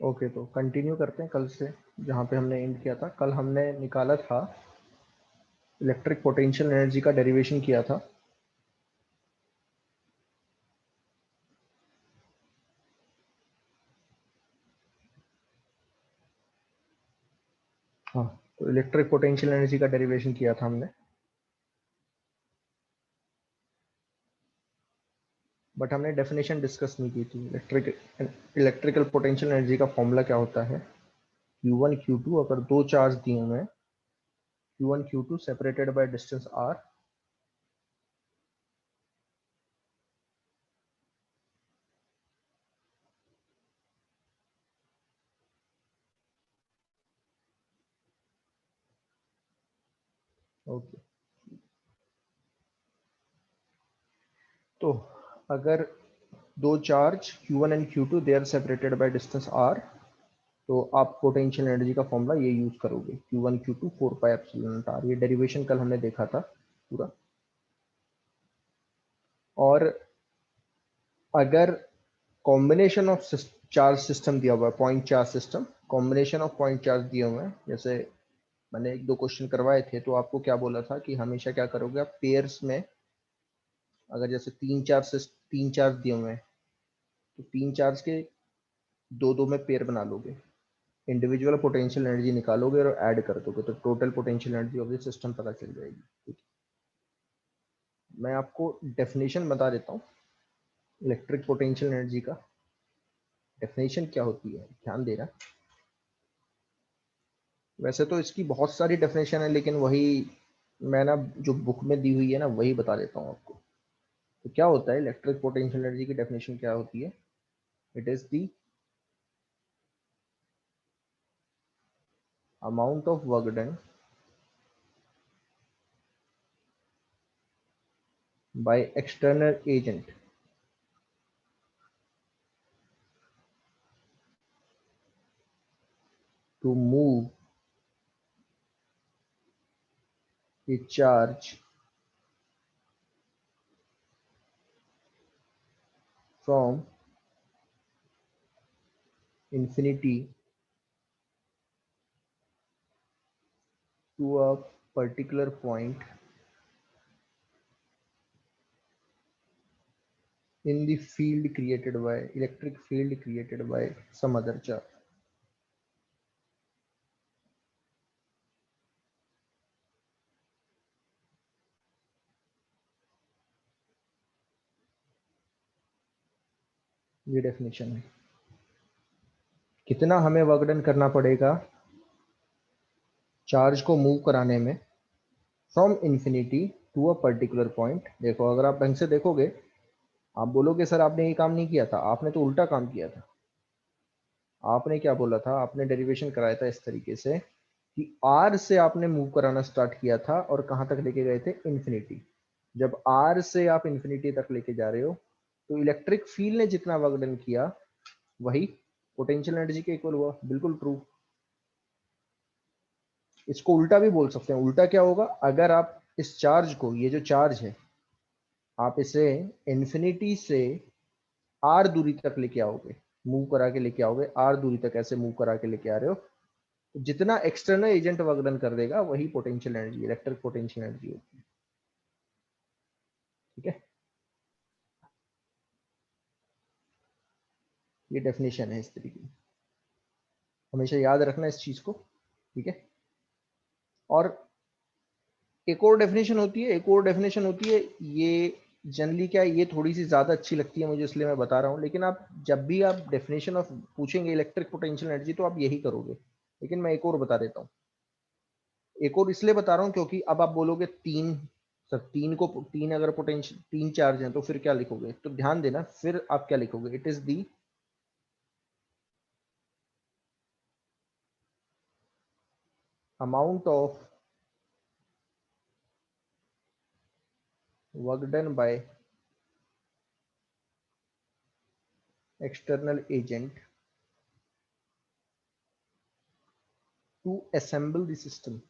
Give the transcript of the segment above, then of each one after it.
Okay, तो continue करते हैं कल से जहाँ पे हमने एंड किया था। कल हमने निकाला था इलेक्ट्रिक पोटेंशियल एनर्जी का डेरिवेशन किया था। हाँ, तो इलेक्ट्रिक पोटेंशियल एनर्जी का डेरिवेशन किया था हमने, बट हमने डेफिनेशन डिस्कस नहीं की थी। इलेक्ट्रिकल पोटेंशियल एनर्जी का फॉर्मूला क्या होता है, Q1 Q2 अगर दो चार्ज दिए हुए हैं, Q1 Q2 separated by distance r। Okay, तो अगर दो charge Q1 and Q2 they are separated by distance r, तो आप पोटेंशियल एनर्जी का फॉर्मूला ये यूज करोगे, Q1 Q2 4 pi epsilon naught r। ये डेरिवेशन कल हमने देखा था पूरा। और अगर कॉम्बिनेशन ऑफ चार्ज सिस्टम दिया हुआ है, point charge system, combination of point charge दिए हुए हैं, जैसे मैंने एक दो क्वेश्चन करवाए थे, तो आपको क्या बोला था कि हमेशा क्या करोगे आप, पेयर्स में, अगर जैसे तीन चार्ज दिए हुए हैं, तो तीन चार्ज के दो दो में पेयर बना लोगे, इंडिविजुअल पोटेंशियल एनर्जी निकालोगे और ऐड कर दोगे, तो total potential energy of the system पता चल जाएगी। ठीक है, मैं आपको डेफिनेशन बता देता हूँ इलेक्ट्रिक पोटेंशियल एनर्जी का। डेफिनेशन क्या होती है, ध्यान देना। वैसे तो इसकी बहुत सारी डेफिनेशन है, लेकिन वही मैं ना जो बुक में दी हुई है ना वही बता देता हूँ आपको। तो क्या होता है इलेक्ट्रिक पोटेंशियल एनर्जी की डेफिनेशन क्या होती है, it is the amount of work done by external agent to move a charge from infinity to a particular point in the field created by electric field created by some other charge। ये definition है। कितना हमें work done करना पड़ेगा charge को move कराने में, from infinity to a particular point. देखो, अगर आप ढंग से देखोगे, आप बोलोगे सर आपने ये काम नहीं किया था, आपने तो उल्टा काम किया था। आपने क्या बोला था, आपने डेरिवेशन कराया था इस तरीके से कि आर से आपने मूव कराना स्टार्ट किया था और कहां तक लेके गए थे, इन्फिनिटी। जब आर से आप इन्फिनिटी तक लेके जा रहे हो, तो इलेक्ट्रिक फील्ड ने जितना वर्क डन किया वही पोटेंशियल एनर्जी के इक्वल हुआ। बिल्कुल ट्रू। इसको उल्टा भी बोल सकते हैं। उल्टा क्या होगा, अगर आप इस चार्ज को, ये जो चार्ज है, आप इसे इन्फिनिटी से आर दूरी तक लेके आओगे, मूव करा के लेके आओगे, आर दूरी तक ऐसे मूव करा के लेके आ रहे हो, तो जितना एक्सटर्नल एजेंट वर्क डन कर देगा वही potential energy, electric potential energy होती है। ठीक है, ये डेफिनेशन है इस तरीके की, हमेशा याद रखना इस चीज को। ठीक है, और एक और डेफिनेशन होती है, एक और डेफिनेशन होती है, ये जनरली क्या है, ये थोड़ी सी ज्यादा अच्छी लगती है मुझे, इसलिए मैं बता रहा हूँ। लेकिन आप जब भी आप डेफिनेशन ऑफ पूछेंगे इलेक्ट्रिक पोटेंशियल एनर्जी, तो आप यही करोगे। लेकिन मैं एक और बता देता हूँ। एक और इसलिए बता रहा हूँ क्योंकि अब आप बोलोगे तीन, सर तीन को, तीन अगर पोटेंशियल, तीन चार्ज हैं तो फिर क्या लिखोगे, तो ध्यान देना फिर आप क्या लिखोगे, it is the amount of work done by external agent to assemble the system.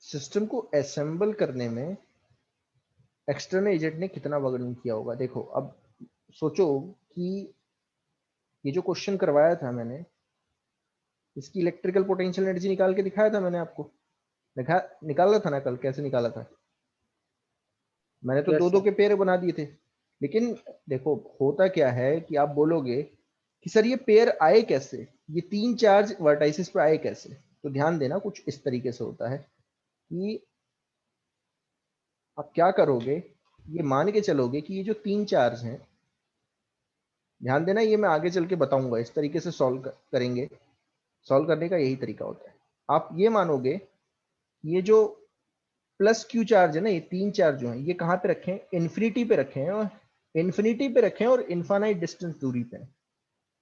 System को असेंबल करने में एक्सटर्नल एजेंट ने कितना वर्कडन किया होगा। देखो अब सोचो कि ये जो क्वेश्चन करवाया था मैंने, इसकी इलेक्ट्रिकल पोटेंशियल एनर्जी निकाल के दिखाया था मैंने आपको, निकाला था ना कल, कैसे निकाला था? मैंने तो यस दो दो सर। के पेयर बना दिए थे। लेकिन देखो होता क्या है कि आप बोलोगे कि सर ये पेयर आए कैसे, ये तीन चार्ज वर्टाइसिस पे आए कैसे? तो ध्यान देना, कुछ इस तरीके से होता है कि आप क्या करोगे, ये मान के चलोगे कि ये जो तीन चार्ज हैं, ध्यान देना ये मैं आगे चल के बताऊंगा, इस तरीके से सॉल्व करेंगे। सॉल्व करने का यही तरीका होता है। आप ये मानोगे ये जो प्लस क्यू चार्ज है ना, ये तीन चार्ज जो है ये कहाँ पे रखे हैं? इन्फिनिटी पे रखे हैं, और इन्फिनिटी पे रखे हैं और इन्फानाइट डिस्टेंस दूरी पे है।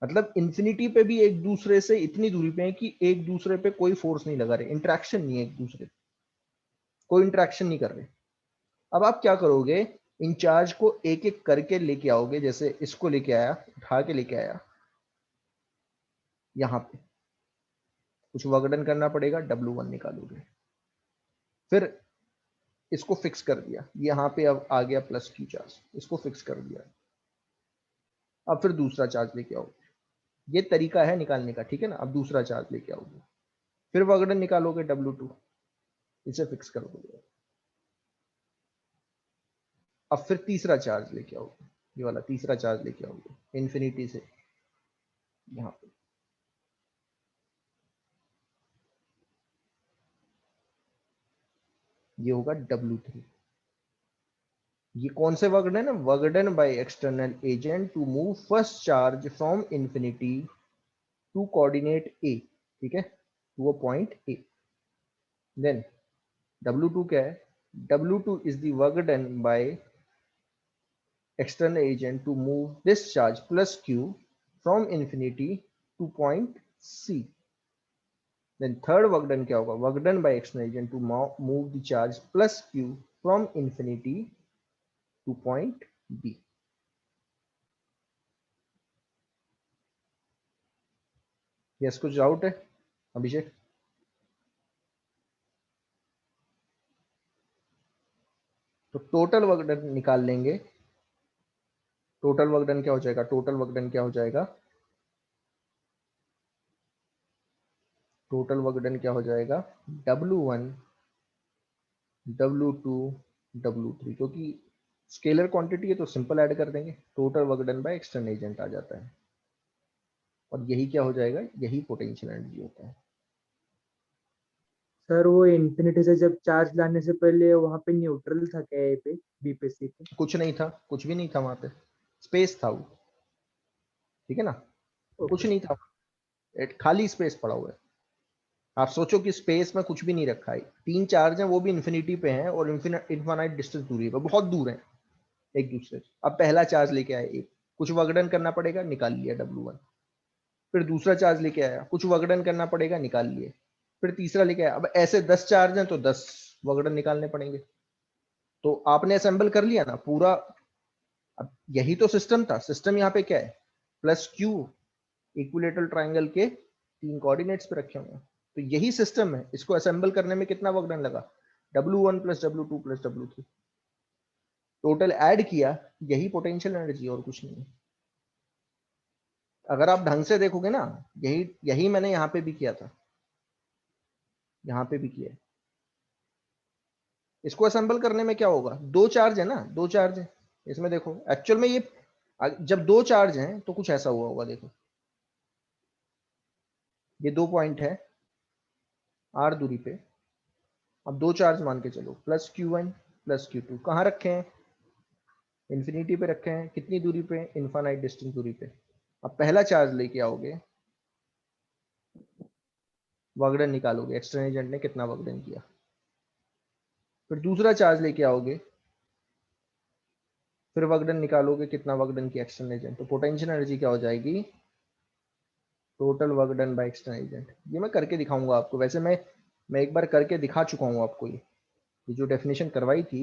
मतलब इन्फिनिटी पे भी एक दूसरे से इतनी दूरी पे है कि एक दूसरे पे कोई फोर्स नहीं लगा रहे, इंट्रैक्शन नहीं है, एक दूसरे कोई इंट्रैक्शन नहीं कर रहे। अब आप क्या करोगे, इन चार्ज को एक एक करके लेके आओगे। जैसे इसको लेके आया, उठा के लेके आया, यहाँ पे कुछ वर्कडन करना पड़ेगा, W1 निकालोगे। फिर इसको फिक्स कर दिया, यहाँ पे अब आ गया प्लस क्यू चार्ज, इसको फिक्स कर दिया। अब फिर दूसरा चार्ज लेके आओगे, ये तरीका है निकालने का, ठीक है ना। अब दूसरा चार्ज लेके आओगे, फिर वर्कडन निकालोगे W2, इसे फिक्स कर दोगे। अब फिर तीसरा चार्ज लेके आओगे, ये वाला तीसरा चार्ज लेके आओगे इन्फिनिटी से यहाँ पे। ये होगा W3। ये कौन से वर्कडन है? Work done by external agent to move first charge from infinity to coordinate A, ठीक है, to a point A. Then W2 क्या है? W2 is the work done by external agent to move this charge plus q from infinity to point C. Then third work done क्या होगा? Work done by external agent to move the charge plus q from infinity to point B. Yes, कुछ doubt है अभिषेक? तो total work done निकाल लेंगे। Total work done क्या हो जाएगा? टोटल वर्क डन क्या हो जाएगा? टोटल वर्क डन क्या हो जाएगा? W1 W2 W3, क्योंकि स्केलर क्वांटिटी है तो सिंपल ऐड कर देंगे, total work done by external agent आ जाता है। और यही क्या हो जाएगा? यही पोटेंशियल एनर्जी होता है। सर वो इन्फिनिटी से जब चार्ज लाने से पहले वहां पे न्यूट्रल था क्या, ए पे, बी पे, सी पे? कुछ नहीं था, कुछ भी नहीं था वहां पे, स्पेस था वो, ठीक है ना, कुछ ओके नहीं सर। था, खाली स्पेस पड़ा हुआ है। आप सोचो कि स्पेस में कुछ भी नहीं रखा है, तीन चार्ज हैं वो भी इन्फिनिटी पे हैं और इन्फानाइट डिस्टेंस दूरी पे, बहुत दूर है एक दूसरे से। अब पहला चार्ज लेके आए एक, कुछ वर्कडन करना पड़ेगा, निकाल लिया W1। फिर दूसरा चार्ज लेके आया, कुछ वर्कडन करना पड़ेगा, निकाल लिए। फिर तीसरा लेके आया। अब ऐसे 10 चार्ज हैं तो 10 वर्कडन निकालने पड़ेंगे। तो आपने असेंबल कर लिया ना पूरा। अब यही तो सिस्टम था। सिस्टम यहाँ पे क्या है? प्लस क्यू इक्विलेटरल ट्राइंगल के तीन कोऑर्डिनेट्स पे रखे हुए हैं, तो यही सिस्टम है। इसको असेंबल करने में कितना वर्क डन लगा? W1 plus W2 plus W3, total add किया, यही पोटेंशियल एनर्जी और कुछ नहीं है। अगर आप ढंग से देखोगे ना, यही यही मैंने यहाँ पे भी किया था, यहाँ पे भी किया है। इसको असेंबल करने में क्या होगा? दो चार्ज है ना, दो चार्ज है इसमें। देखो एक्चुअल में ये जब दो चार्ज हैं तो कुछ ऐसा हुआ होगा। देखो ये दो पॉइंट है R दूरी पे। अब दो चार्ज मान के चलो, प्लस Q1 प्लस Q2 कहाँ रखे हैं? इन्फिनिटी पे रखे हैं। कितनी दूरी पे? इन्फानाइट डिस्टेंस दूरी पे। अब पहला चार्ज लेके आओगे, वर्कडन निकालोगे, एक्सटर्नल एजेंट ने कितना वर्कडन किया। फिर दूसरा चार्ज लेके आओगे, फिर वर्कडन निकालोगे, कितना वर्कडन किया एक्सटर्नल एजेंट। तो पोटेंशियल एनर्जी क्या हो जाएगी? Total work done by external agent. ये मैं करके दिखाऊंगा आपको। वैसे मैं एक बार करके दिखा चुका हूँ आपको। ये जो डेफिनेशन करवाई थी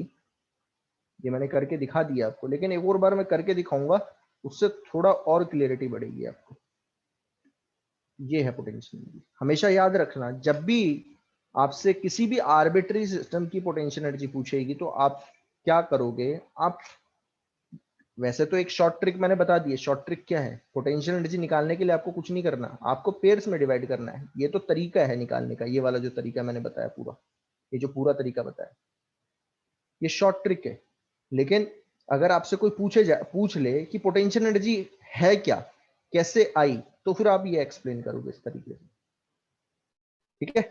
ये मैंने करके दिखा दिया आपको, लेकिन एक और बार मैं करके दिखाऊंगा, उससे थोड़ा और क्लियरिटी बढ़ेगी आपको। ये है पोटेंशियल एनर्जी। हमेशा याद रखना, जब भी आपसे किसी भी आर्बिट्री सिस्टम की पोटेंशियल एनर्जी पूछेगी तो आप क्या करोगे आप? वैसे तो एक शॉर्ट ट्रिक मैंने बता दी है। शॉर्ट ट्रिक क्या है? पोटेंशियल एनर्जी निकालने के लिए आपको कुछ नहीं करना, आपको पेयर्स में डिवाइड करना है। ये तो तरीका है निकालने का, ये वाला जो तरीका मैंने बताया पूरा, ये जो पूरा तरीका बताया, ये शॉर्ट ट्रिक है। लेकिन अगर आपसे कोई पूछ ले कि पोटेंशियल एनर्जी है क्या, कैसे आई, तो फिर आप ये एक्सप्लेन करोगे इस तरीके से। ठीक है,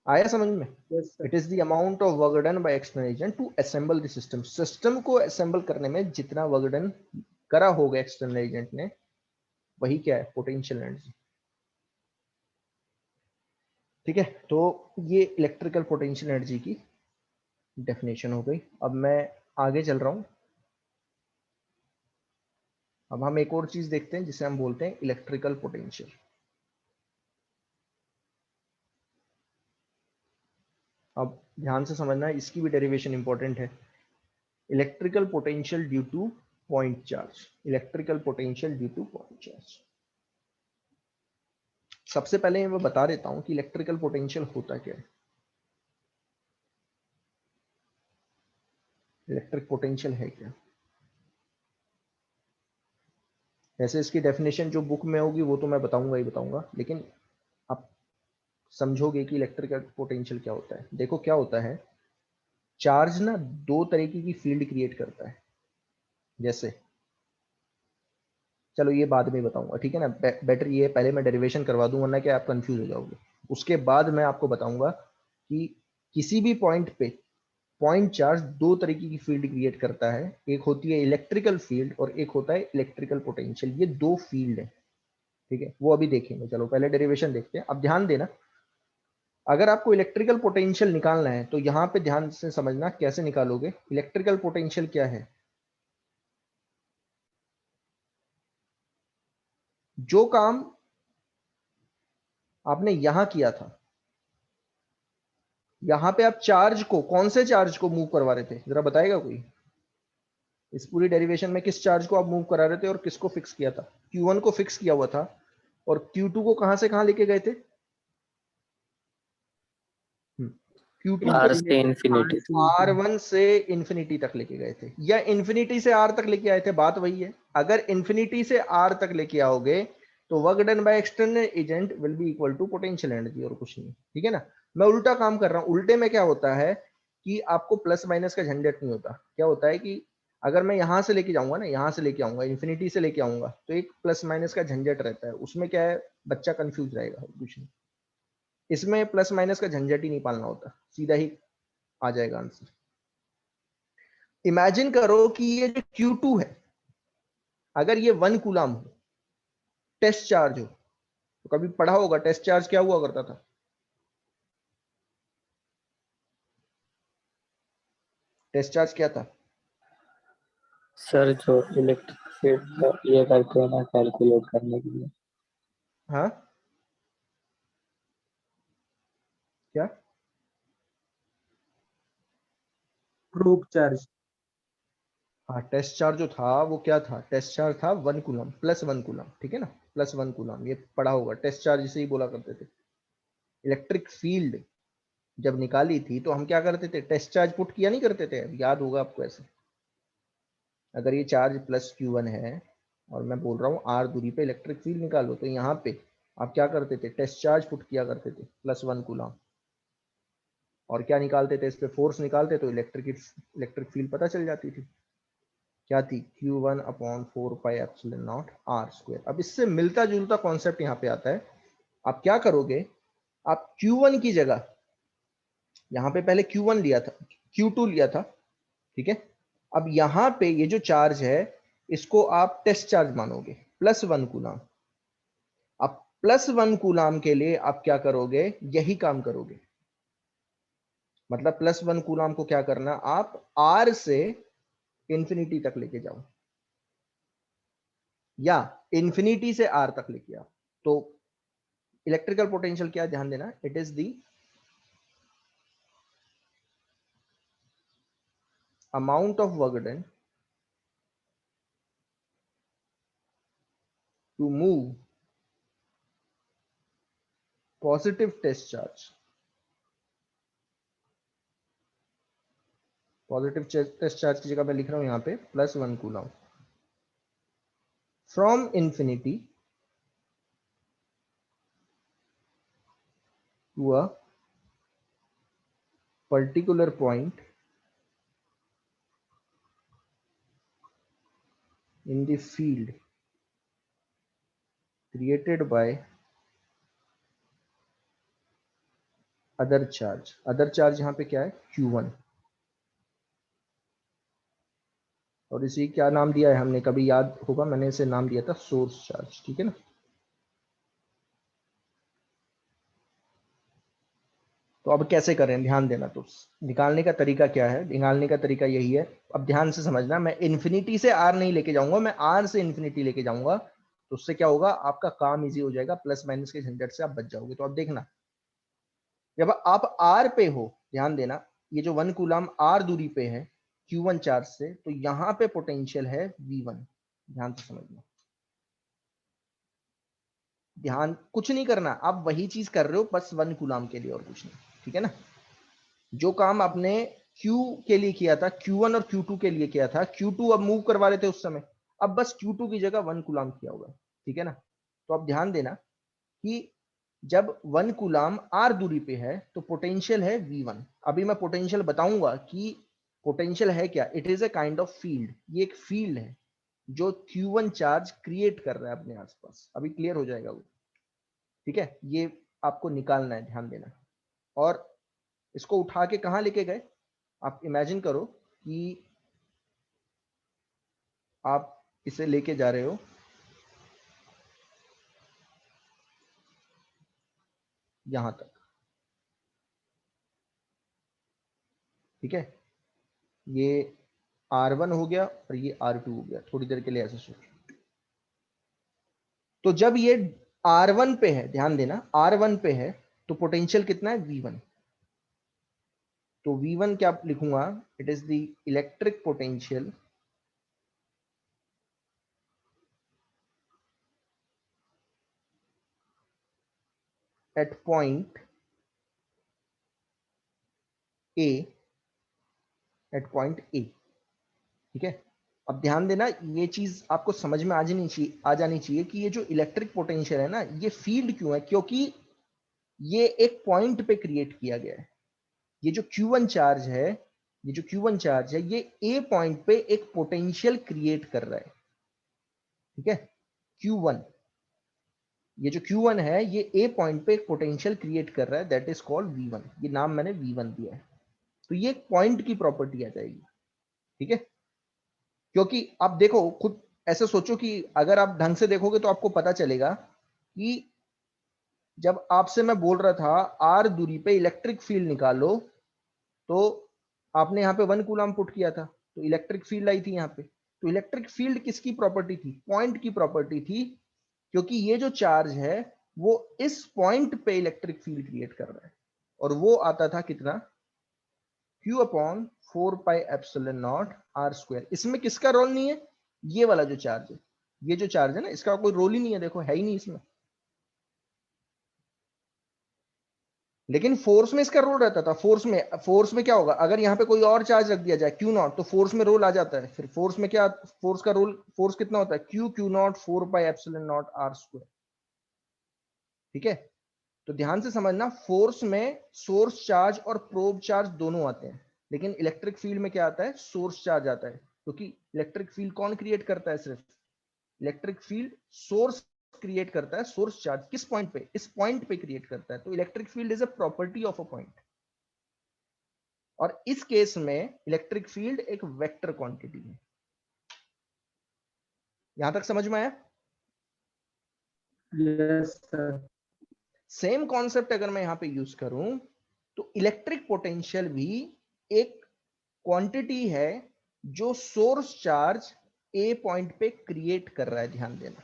आया समझ में? Yes sir. It is the amount of work done by external agent to assemble the system. System को असेंबल करने में जितना वर्क डन करा होगा एक्सटर्नल एजेंट ने, वही क्या है? Potential energy. ठीक है, तो ये इलेक्ट्रिकल पोटेंशियल एनर्जी की डेफिनेशन हो गई। अब मैं आगे चल रहा हूं। अब हम एक और चीज देखते हैं जिसे हम बोलते हैं इलेक्ट्रिकल पोटेंशियल। अब ध्यान से समझना है, इसकी भी डेरिवेशन इंपॉर्टेंट है। Electrical potential due two point charge. Electrical potential due two point charge. सबसे पहले मैं बता देता हूं कि इलेक्ट्रिकल पोटेंशियल होता क्या है। इलेक्ट्रिक पोटेंशियल है क्या? वैसे इसकी डेफिनेशन जो बुक में होगी वो तो मैं बताऊंगा ही बताऊंगा, लेकिन आप समझोगे कि इलेक्ट्रिकल पोटेंशियल क्या होता है। देखो क्या होता है, चार्ज ना दो तरीके की फील्ड क्रिएट करता है। जैसे, चलो ये बाद में बताऊंगा, ठीक है ना? बेटर ये पहले मैं डेरिवेशन करवा दूं, वरना क्या आप कंफ्यूज हो जाओगे। उसके बाद मैं आपको बताऊंगा कि किसी भी पॉइंट पे पॉइंट चार्ज दो तरीके की फील्ड क्रिएट करता है। एक होती है इलेक्ट्रिकल फील्ड और एक होता है इलेक्ट्रिकल पोटेंशियल। ये दो फील्ड है, ठीक है? वो अभी देखेंगे। चलो पहले डेरिवेशन देखते हैं। अब ध्यान देना, अगर आपको इलेक्ट्रिकल पोटेंशियल निकालना है तो यहां पे ध्यान से समझना कैसे निकालोगे। इलेक्ट्रिकल पोटेंशियल क्या है? जो काम आपने यहां किया था, यहां पे आप चार्ज को, कौन से चार्ज को मूव करवा रहे थे, जरा बताएगा कोई? इस पूरी डेरिवेशन में किस चार्ज को आप मूव करा रहे थे और किसको फिक्स किया था? Q1 को फिक्स किया हुआ था, और Q2 को कहां से कहां लेके गए थे? Q2 को आर से इंफिनिटी। R1 से इंफिनिटी तक लेके गए थे, या इंफिनिटी से R तक लेके आए थे, बात वही है। अगर इंफिनिटी से R तक लेके आओगे तो work done by external agent will be equal to potential energy, और कुछ नहीं। ठीक है ना? मैं उल्टा काम कर रहा हूं। उल्टे में क्या होता है कि आपको प्लस माइनस का झंझट नहीं होता। क्या होता है कि अगर मैं यहां से लेके जाऊंगा ना, यहां से लेके आऊंगा, इंफिनिटी से लेके आऊंगा, तो एक प्लस माइनस का झंझट रहता है। उसमें क्या है, बच्चा कंफ्यूज रहेगा, कुछ नहीं। इसमें प्लस माइनस का झंझट ही नहीं पालना होता, सीधा ही आ जाएगा आंसर। इमेजिन करो कि ये जो Q2 है, अगर ये 1 कूलम हो, टेस्ट चार्ज हो, तो कभी पढ़ा होगा टेस्ट चार्ज क्या हुआ करता था? टेस्ट चार्ज क्या था? सर जो इलेक्ट्रिक फील्ड ये करते हैं ना कैलकुलेट करने के लिए। हाँ, क्या? Proof charge. हाँ, टेस्ट चार्ज जो था वो क्या था? टेस्ट चार्ज था 1 कूलम, प्लस 1 कूलम, ठीक है ना? प्लस 1 कूलम, ये पढ़ा होगा। टेस्ट चार्ज इसे ही बोला करते थे। इलेक्ट्रिक फील्ड जब निकाली थी तो हम क्या करते थे? टेस्ट चार्ज पुट किया नहीं करते थे? याद होगा आपको ऐसे। अगर ये चार्ज प्लस Q1 है और मैं बोल रहा हूँ R दूरी पे इलेक्ट्रिक फील्ड निकालो, तो यहाँ पे आप क्या करते थे? टेस्ट चार्ज पुट किया करते थे, प्लस 1 कूलम, और क्या निकालते थे? इस पे फोर्स निकालते तो इलेक्ट्रिक फील्ड पता चल जाती थी। क्या थी? Q1 upon 4 pi epsilon naught R square. अब इससे मिलता जुलता कॉन्सेप्ट यहाँ पे आता है। आप क्या करोगे? आप Q1 की जगह, यहाँ पे पहले Q1 लिया था, Q2 लिया था, ठीक है? अब यहाँ पे ये जो चार्ज है, इसको आप टेस्ट चार्ज मानोगे, प्लस 1 कूलम। अब प्लस 1 कूलम के लिए आप क्या करोगे? यही काम करोगे। मतलब प्लस 1 कूलम को क्या करना, आप R से इंफिनिटी तक लेके जाओ, या इंफिनिटी से R तक लेके आओ। तो इलेक्ट्रिकल पोटेंशियल क्या, ध्यान देना, it is the amount of work done to move positive test charge positive test charge की जगह मैं लिख रहा हूं यहाँ पे +1 coulomb from infinity to a particular point in the field created by other charge यहाँ पे क्या है Q1 और इसी क्या नाम दिया है हमने, कभी याद होगा मैंने इसे नाम दिया था सोर्स चार्ज, ठीक है ना। तो अब कैसे करें ध्यान देना, तो निकालने का तरीका क्या है, निकालने का तरीका यही है। अब ध्यान से समझना, मैं इन्फिनिटी से आर नहीं लेके जाऊंगा, मैं आर से इन्फिनिटी लेके जाऊंगा, तो उससे क्या होगा, आपका काम इजी हो जाएगा, प्लस माइनस के झंझट से आप बच जाओगे। तो अब देखना, जब आप आर पे हो, ध्यान देना, ये जो 1 कूलम आर दूरी पे है Q1 चार्ज से, तो यहाँ पे पोटेंशियल है V1। ध्यान से समझना, ध्यान कुछ नहीं करना, आप वही चीज कर रहे हो बस 1 कूलम के लिए और कुछ नहीं, ठीक है ना। जो काम आपने Q के लिए किया था, Q1 और Q2 के लिए किया था, Q2 अब मूव करवा रहे थे उस समय, अब बस Q2 की जगह 1 कूलम किया हुआ है, ठीक है ना। तो अब ध्यान देना कि जब 1 कूलम आर दूरी पे है तो पोटेंशियल है V1। अभी मैं पोटेंशियल बताऊंगा कि पोटेंशियल है क्या, it is a kind of field, ये एक फील्ड है जो Q1 चार्ज क्रिएट कर रहा है अपने आसपास। अभी क्लियर हो जाएगा वो, ठीक है। ये आपको निकालना है, ध्यान देना। और इसको उठा के कहां लेके गए, आप इमेजिन करो कि आप इसे लेके जा रहे हो यहां तक, ठीक है। ये R1 हो गया और ये R2 हो गया, थोड़ी देर के लिए ऐसे सोचो। तो जब ये R1 पे है, ध्यान देना R1 पे है, तो पोटेंशियल कितना है V1। तो V1 क्या लिखूंगा, it is the electric potential at point A, at point A, ठीक है। अब ध्यान देना, ये चीज आपको समझ में आ जानी चाहिए कि ये जो इलेक्ट्रिक पोटेंशियल है ना, ये फील्ड क्यों है, क्योंकि ये एक पॉइंट पे क्रिएट किया गया है। ये जो Q1 चार्ज है, ये जो Q1 चार्ज है, ये A पॉइंट पे एक पोटेंशियल क्रिएट कर रहा है, ठीक है। Q1, ये जो Q1 है, ये A पॉइंट पे एक पोटेंशियल क्रिएट कर रहा है, दैट इज कॉल्ड V1। ये नाम मैंने V1 दिया है। तो ये एक पॉइंट की प्रॉपर्टी आ जाएगी, ठीक है। क्योंकि आप देखो खुद, ऐसे सोचो कि अगर आप ढंग से देखोगे तो आपको पता चलेगा कि जब आपसे मैं बोल रहा था आर दूरी पे इलेक्ट्रिक फील्ड निकालो, तो आपने यहाँ पे 1 कूलम पुट किया था, तो इलेक्ट्रिक फील्ड आई थी यहाँ पे। तो इलेक्ट्रिक फील्ड किसकी प्रॉपर्टी थी, पॉइंट की प्रॉपर्टी थी, क्योंकि ये जो चार्ज है वो इस पॉइंट पे इलेक्ट्रिक फील्ड क्रिएट कर रहा है, और वो आता था कितना, Q अपॉन 4πε0 r²। इसमें किसका रोल नहीं है, ये वाला जो चार्ज है, ये जो चार्ज है ना, इसका कोई रोल ही नहीं है, देखो है ही नहीं इसमें। लेकिन फोर्स में इसका रोल रहता था। फोर्स में क्या होगा, अगर यहाँ पे कोई और चार्ज रख दिया जाए Q0, तो फोर्स में रोल आ जाता है। फिर फोर्स में क्या, फोर्स का रोल, फोर्स कितना होता है, Q0 4πε0 r², ठीक है। तो ध्यान से समझना, फोर्स में सोर्स चार्ज और प्रोब चार्ज दोनों आते हैं, लेकिन इलेक्ट्रिक फील्ड में क्या आता है, सोर्स चार्ज आता है। क्योंकि इलेक्ट्रिक फील्ड कौन क्रिएट करता है, सिर्फ इलेक्ट्रिक फील्ड सोर्स क्रिएट करता है। सोर्स चार्ज किस पॉइंट पे, इस पॉइंट पे क्रिएट करता है। तो electric field is a property of a point, और इस केस में इलेक्ट्रिक फील्ड एक वेक्टर क्वांटिटी है। यहां तक समझ में आया। Yes sir. सेम कॉन्सेप्ट अगर मैं यहां पे यूज करूं, तो इलेक्ट्रिक पोटेंशियल भी एक क्वांटिटी है जो सोर्स चार्ज ए पॉइंट पे क्रिएट कर रहा है, ध्यान देना।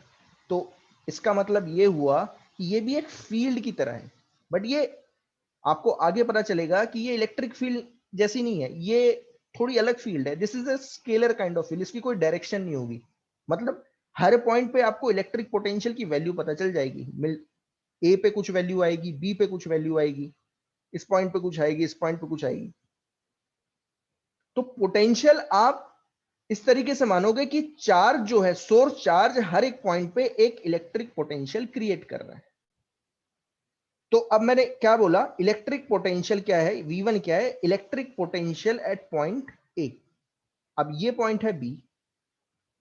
तो इसका मतलब ये हुआ कि ये भी एक फील्ड की तरह है, बट ये आपको आगे पता चलेगा कि ये इलेक्ट्रिक फील्ड जैसी नहीं है, ये थोड़ी अलग फील्ड है। This is a scalar kind of field, इसकी कोई डायरेक्शन नहीं होगी। मतलब हर पॉइंट पे आपको इलेक्ट्रिक पोटेंशियल की वैल्यू पता चल जाएगी। ए पे कुछ वैल्यू आएगी, बी पे कुछ वैल्यू आएगी, इस पॉइंट पे कुछ आएगी, इस पॉइंट पे कुछ आएगी। तो पोटेंशियल आप इस तरीके से मानोगे कि चार्ज जो है, सोर्स चार्ज हर एक पॉइंट पे एक इलेक्ट्रिक पोटेंशियल क्रिएट कर रहा है। तो अब मैंने क्या बोला, इलेक्ट्रिक पोटेंशियल क्या है, V1 क्या है, इलेक्ट्रिक पोटेंशियल एट पॉइंट ए। अब ये पॉइंट है बी,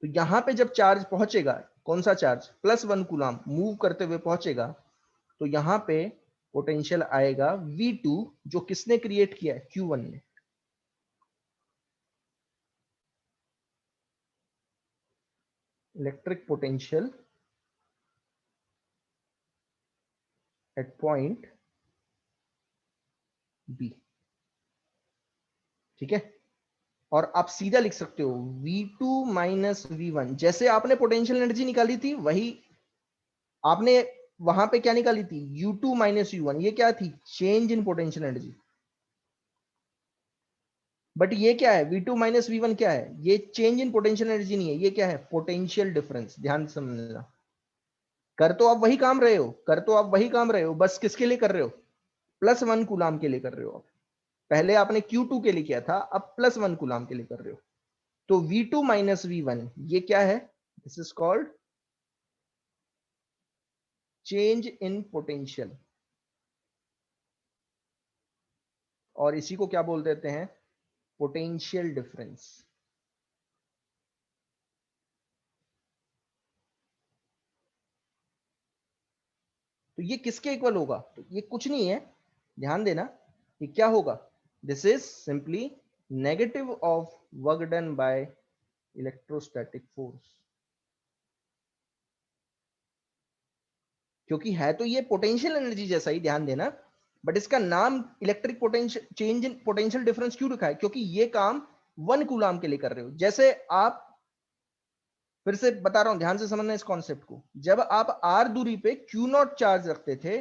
तो यहां पे जब चार्ज पहुंचेगा, कौन सा चार्ज, +1 कूलम मूव करते हुए पहुंचेगा, तो यहां पे पोटेंशियल आएगा V2, जो किसने क्रिएट किया है, Q1 ने। Electric potential at point B, ठीक है। और आप सीधा लिख सकते हो V2 माइनस V1, जैसे आपने पोटेंशियल एनर्जी निकाली थी वही आपने वहां पे क्या निकाली थी, U2 माइनस U1, ये क्या थी, change in potential energy. But ये क्या है, V2 माइनस V1 क्या है, ये चेंज इन पोटेंशियल एनर्जी नहीं है, ये क्या है, पोटेंशियल डिफरेंस। ध्यान से समझना, कर तो आप वही काम रहे हो, कर तो आप वही काम रहे हो, बस किसके लिए कर रहे हो, +1 कूलम के लिए कर रहे हो। पहले आपने Q2 के लिए किया था, अब +1 कूलम के लिए कर रहे हो। तो V2 माइनस V1 ये क्या है, this is called change in potential, और इसी को क्या बोल देते हैं, पोटेंशियल डिफरेंस। तो ये किसके इक्वल होगा, तो ये कुछ नहीं है, ध्यान देना, ये क्या होगा, this is simply negative of work done by electrostatic force. क्योंकि है तो ये पोटेंशियल एनर्जी जैसा ही, ध्यान देना, बट इसका नाम electric potential, change in potential difference क्यों रखा है, क्योंकि ये काम 1 कूलम के लिए कर रहे हो। जैसे आप, फिर से बता रहा हूं, ध्यान से समझना इस कॉन्सेप्ट को, जब आप r दूरी पे Q0 चार्ज रखते थे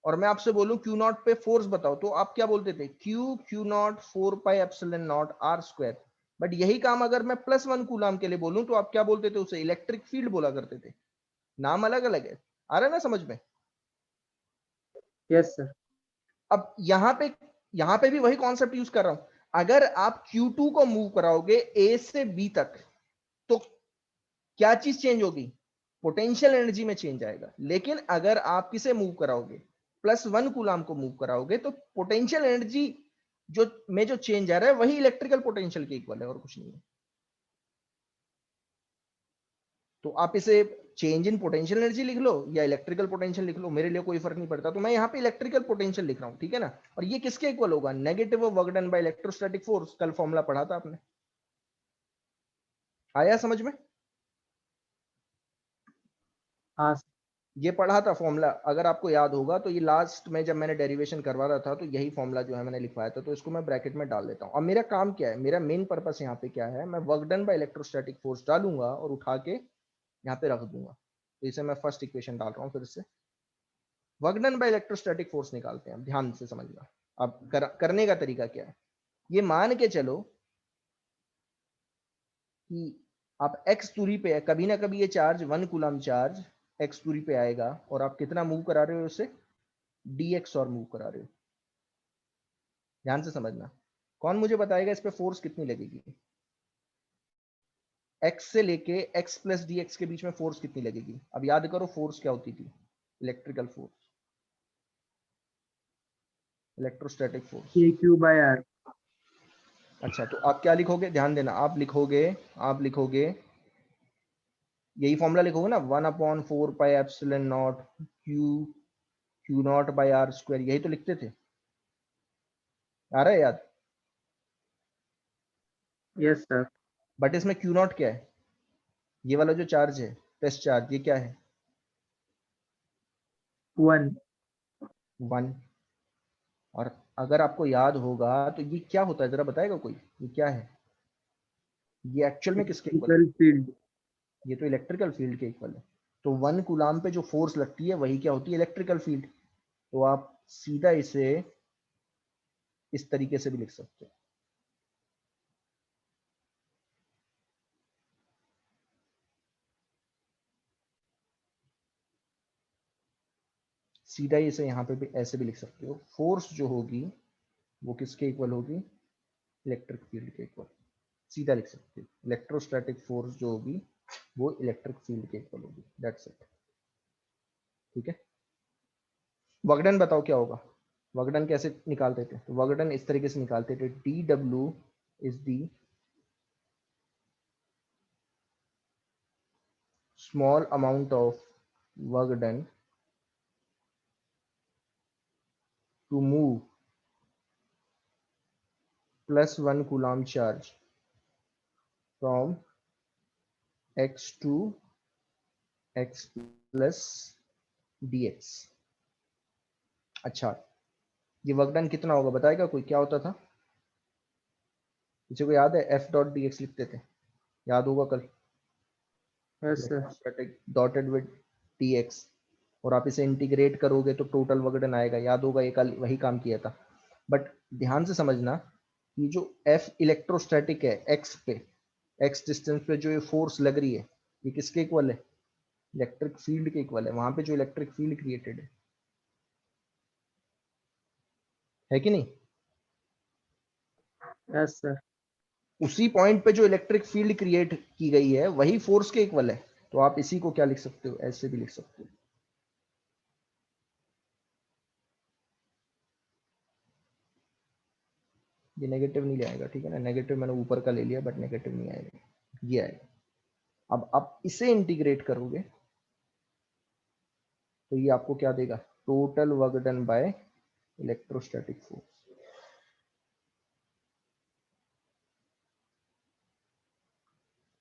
और मैं आपसे बोलूं Q0 पे फोर्स बताओ, तो आप क्या बोलते थे, Q0 4 pi epsilon naught r square. But यही काम अगर मैं +1 कूलम के लिए बोलूं तो आप क्या बोलते थे, उसे इलेक्ट्रिक फील्ड बोला करते थे। नाम अलग अलग है, आ रहा है ना समझ में। Yes sir. अब यहां पे भी वही कॉन्सेप्ट यूज कर रहा हूं। अगर आप Q2 को मूव कराओगे A से B तक, तो क्या चीज चेंज होगी, पोटेंशियल एनर्जी में चेंज आएगा। लेकिन अगर आप किसे मूव कराओगे, +1 कूलम को मूव कराओगे, तो पोटेंशियल एनर्जी जो चेंज आ रहा है वही इलेक्ट्रिकल पोटेंशियल के इक्वल है, और कुछ नहीं है। तो आप इसे चेंज इन पोटेंशियल एनर्जी लिख लो या इलेक्ट्रिकल पोटेंशियल लिख लो, मेरे लिए कोई फर्क नहीं पड़ता। तो मैं यहाँ पे इलेक्ट्रिकल पोटेंशियल लिख रहा हूँ, ठीक है ना। और ये किसके इक्वल होगा, negative of work done by electrostatic force. कल फॉर्मूला पढ़ा था आपने, आया समझ में। हाँ सर। ये पढ़ा था फॉर्मूला, अगर आपको याद होगा तो ये लास्ट में जब मैंने डेरिवेशन करवा रहा था तो यही फॉर्मूला जो है मैंने लिखवाया था। तो इसको मैं ब्रैकेट में डाल देता हूँ। अब मेरा काम क्या है, मेरा मेन पर्पस यहाँ पे क्या है, मैं work done by electrostatic force डालूंगा और उठा के यहाँ पे रख दूंगा। तो इसे मैं फर्स्ट इक्वेशन डाल रहा हूँ, फिर से work done by electrostatic force निकालते हैं। अब ध्यान से समझना, अब करने का तरीका क्या है, ये मान के चलो कि आप x दूरी पे है, कभी ना कभी ये चार्ज 1 कूलम चार्ज x दूरी पे आएगा, और आप कितना मूव करा रहे हो इसे, dx और मूव करा रहे हो। ध्यान से समझना, कौन मुझे बताएगा इस पे फोर्स कितनी लगेगी, x से लेके x प्लस डी एक्स के बीच में फोर्स कितनी लगेगी। अब याद करो फोर्स क्या होती थी, electrical force, electrostatic force. Q/R। अच्छा, तो आप क्या लिखोगे, ध्यान देना, आप लिखोगे यही फॉर्मूला लिखोगे ना, 1/4 pi epsilon naught Q0 by R square, यही तो लिखते थे, आ रहा है याद। Yes sir. बट इसमें Q0 क्या है, ये वाला जो चार्ज है, टेस्ट चार्ज, ये क्या है, 1। 1। और अगर आपको याद होगा तो ये क्या होता है, जरा बताएगा कोई, ये क्या है, ये एक्चुअल में किसके इक्वल है, इलेक्ट्रिकल फील्ड। ये तो इलेक्ट्रिकल फील्ड के इक्वल है। तो 1 कूलम पे जो फोर्स लगती है वही क्या होती है, इलेक्ट्रिकल फील्ड। तो आप सीधा इसे इस तरीके से भी लिख सकते हो, सीधा ही इसे यहाँ पे भी ऐसे भी लिख सकते हो। फोर्स जो होगी वो किसके इक्वल होगी, इलेक्ट्रिक फील्ड के इक्वल, सीधा लिख सकते हो। इलेक्ट्रोस्टैटिक फोर्स जो होगी वो इलेक्ट्रिक फील्ड के इक्वल होगी, दैट्स इट। ठीक है, वर्कडन बताओ क्या होगा, वर्कडन कैसे निकालते थे? तो वर्कडन इस तरीके से निकालते थे, D W is the small amount of work done to move +1 coulomb charge from x to x plus dx। अच्छा, ये वर्क डन कितना होगा बताएगा कोई? क्या होता था किसी को याद है? f डॉट डी एक्स लिखते थे, याद होगा कल, yes sir. Dotted with D x, और आप इसे इंटीग्रेट करोगे तो टोटल वर्क डन आएगा, याद होगा, ये कल वही काम किया था। बट ध्यान से समझना, ये जो F इलेक्ट्रोस्टैटिक है, x पे, x डिस्टेंस पे जो ये फोर्स लग रही है, ये किसके इक्वल है? इलेक्ट्रिक फील्ड के इक्वल है, वहां पे जो इलेक्ट्रिक फील्ड क्रिएटेड है कि नहीं? Yes sir. उसी पॉइंट पे जो इलेक्ट्रिक फील्ड क्रिएट की गई है वही फोर्स के इक्वल है। तो आप इसी को क्या लिख सकते हो? ऐसे भी लिख सकते हो। ये नेगेटिव नहीं ले आएगा, ठीक है ना, नेगेटिव मैंने ऊपर का ले लिया, बट नेगेटिव नहीं आएगा, ये आएगा। अब आप इसे इंटीग्रेट करोगे तो ये आपको क्या देगा? Total work done by electrostatic force.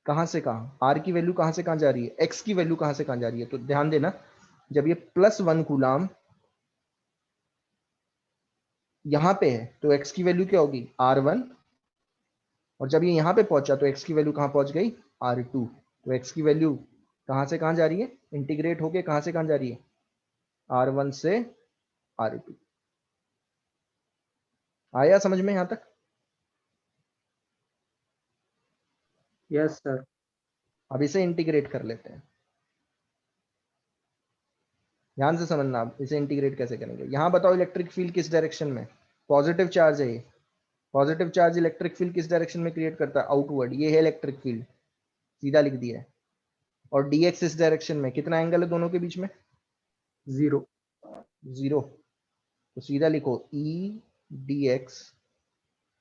कहां से कहां? आर की वैल्यू कहां से कहां जा रही है? एक्स की वैल्यू कहां से कहां जा रही है? तो ध्यान देना, जब ये +1 कूलाम यहां पे है तो एक्स की वैल्यू क्या होगी? R1, और जब ये यहां पे पहुंचा तो एक्स की वैल्यू कहां पहुंच गई? R2। तो एक्स की वैल्यू कहां से कहां जा रही है? इंटीग्रेट होके कहां से कहां जा रही है? R1 से R2। आया समझ में यहां तक? Yes sir. अब इसे इंटीग्रेट कर लेते हैं, ध्यान से समझना। आप इसे इंटीग्रेट कैसे करेंगे? यहां बताओ इलेक्ट्रिक फील्ड किस डायरेक्शन में? पॉजिटिव चार्ज है ये, पॉजिटिव चार्ज इलेक्ट्रिक फील्ड किस डायरेक्शन में क्रिएट करता है? आउटवर्ड। ये है इलेक्ट्रिक फील्ड, सीधा लिख दिया है। और dx इस डायरेक्शन में, कितना एंगल है दोनों के बीच में? 0। 0। तो सीधा लिखो E dx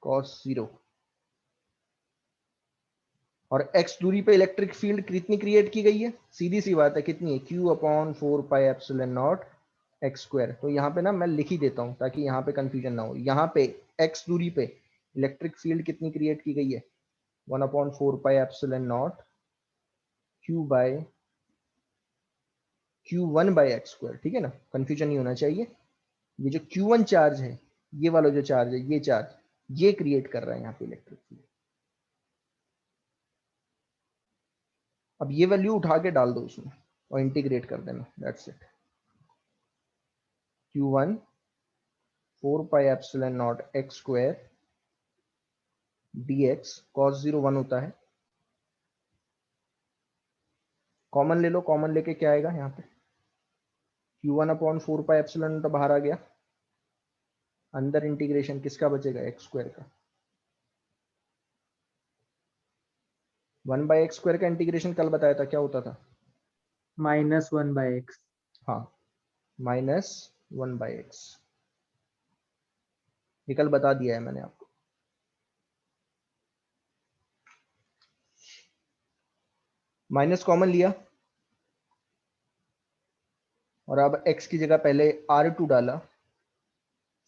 cos 0। और x दूरी पे इलेक्ट्रिक फील्ड कितनी क्रिएट की गई है? सीधी सी बात है, कितनी है? Q/4πε0 x²। तो यहाँ पे ना मैं लिख ही देता हूँ ताकि यहाँ पे कंफ्यूजन ना हो। यहाँ पे x दूरी पे इलेक्ट्रिक फील्ड कितनी क्रिएट की गई है? 1/4πε0 Q1/x², ठीक है ना, कंफ्यूजन नहीं होना चाहिए। ये जो Q1 चार्ज है, ये वाला जो चार्ज है, ये चार्ज ये क्रिएट कर रहा है यहाँ पे इलेक्ट्रिक फील्ड। अब ये वैल्यू उठा के डाल दो उसमें और इंटीग्रेट कर देना, that's it. Q1 4πε0 x² dx cos 0 1 होता है। कॉमन ले लो, कॉमन लेके क्या आएगा यहाँ पे? Q1/4πε तो बाहर आ गया, अंदर इंटीग्रेशन किसका बचेगा? x² का। 1/x² का इंटीग्रेशन कल बताया था, क्या होता था? -1/x। हाँ, -1/x, ये कल बता दिया है मैंने आपको। माइनस कॉमन लिया और अब x की जगह पहले R2 डाला,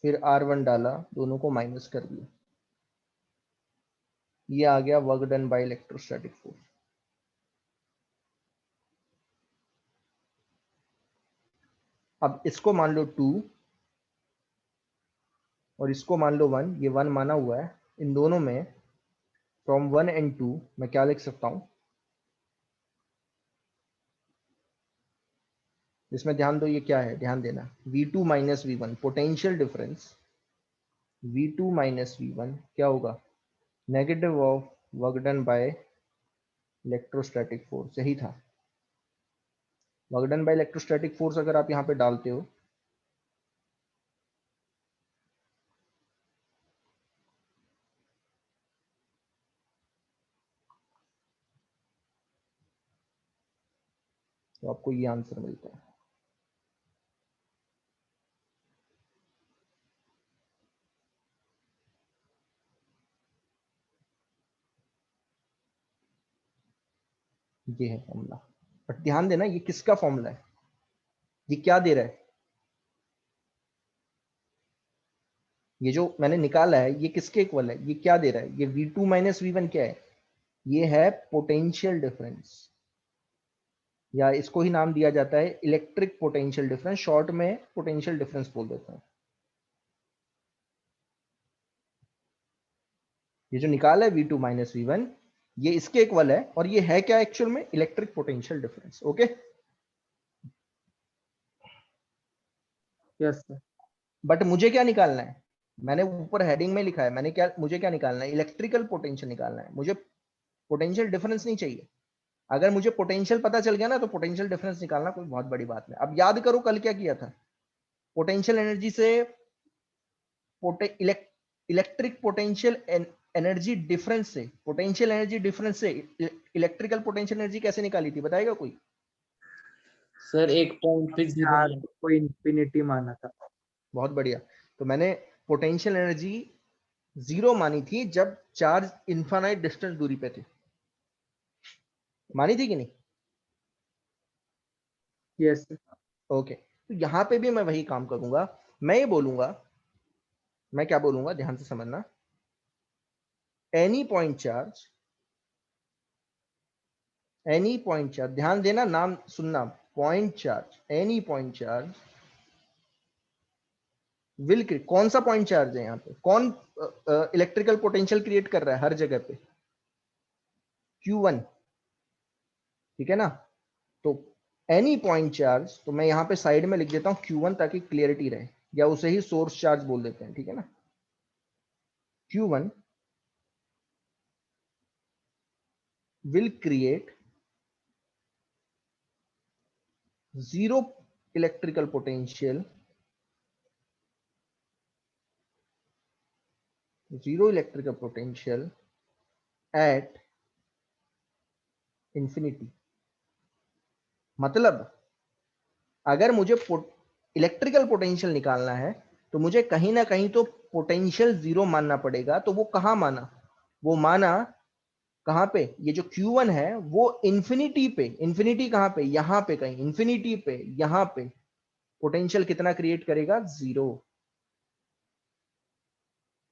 फिर R1 डाला, दोनों को माइनस कर दिया। ये आ गया work done by electrostatic force. अब इसको मान लो 2 और इसको मान लो 1, ये 1 माना हुआ है। इन दोनों में फ्रॉम 1 एंड 2 मैं क्या लिख सकता हूं? इसमें ध्यान दो, ये क्या है? ध्यान देना, V2 minus V1, potential difference V2 minus V1 क्या होगा? Negative of work done by electrostatic force, यही था। Work done by electrostatic force अगर आप यहाँ पे डालते हो तो आपको ये आंसर मिलता है। ये है फॉर्मूला। बट ध्यान देना ये किसका फॉर्मूला है, ये क्या दे रहा है, ये जो मैंने निकाला है ये किसके इक्वल है, ये क्या दे रहा है, ये V2 माइनस V1 क्या है, ये है पोटेंशियल डिफरेंस, या इसको ही नाम दिया जाता है इलेक्ट्रिक पोटेंशियल डिफरेंस, शॉर्ट में पोटेंशियल डिफरेंस बोल देते हैं। ये जो निकाला है V2 माइनस V1 ये इसके इक्वल है, और ये है क्या एक्चुअल में, electric potential difference. Okay, yes sir. But मुझे क्या निकालना है, मैंने ऊपर हेडिंग में लिखा है, मैंने क्या, मुझे क्या निकालना है, इलेक्ट्रिकल पोटेंशियल निकालना है, मुझे पोटेंशियल डिफरेंस नहीं चाहिए। अगर मुझे पोटेंशियल पता चल गया ना तो पोटेंशियल डिफरेंस निकालना कोई बहुत बड़ी बात नहीं। अब याद करो कल क्या किया था, पोटेंशियल एनर्जी से इलेक्ट्रिक पोटेंशियल एनर्जी डिफरेंस से, पोटेंशियल एनर्जी डिफरेंस से इलेक्ट्रिकल पोटेंशियल एनर्जी कैसे निकाली थी, बताएगा कोई? सर 1.6 चार्ज को इंफिनिटी माना था। बहुत बढ़िया। तो मैंने पोटेंशियल एनर्जी 0 मानी थी जब चार्ज इनफाइनाइट डिस्टेंस दूरी पे थे, मानी थी कि नहीं? Yes sir. ओके, तो यहां पे भी मैं वही काम करूंगा, मैं ये बोलूंगा, मैं क्या बोलूंगा ध्यान से समझना, any point charge, any point charge, ध्यान देना, नाम सुनना, point charge, any point charge will create, कौन सा पॉइंट चार्ज है यहाँ पे, कौन इलेक्ट्रिकल पोटेंशियल क्रिएट कर रहा है हर जगह पे, Q1, ठीक है ना? तो एनी पॉइंट चार्ज, तो मैं यहाँ पे साइड में लिख देता हूँ Q1 ताकि क्लियरिटी रहे, या उसे ही सोर्स चार्ज बोल देते हैं, ठीक है ना? Q1 will create zero electrical potential, zero electrical potential at infinity। मतलब अगर मुझे इलेक्ट्रिकल पोटेंशियल निकालना है तो मुझे कहीं ना कहीं तो पोटेंशियल जीरो मानना पड़ेगा। तो वो कहां माना, वो माना कहां पे, ये जो Q1 है वो इंफिनिटी पे, इंफिनिटी कहां पे, यहां पे कहीं इंफिनिटी पे, यहां पे पोटेंशियल कितना क्रिएट करेगा, 0,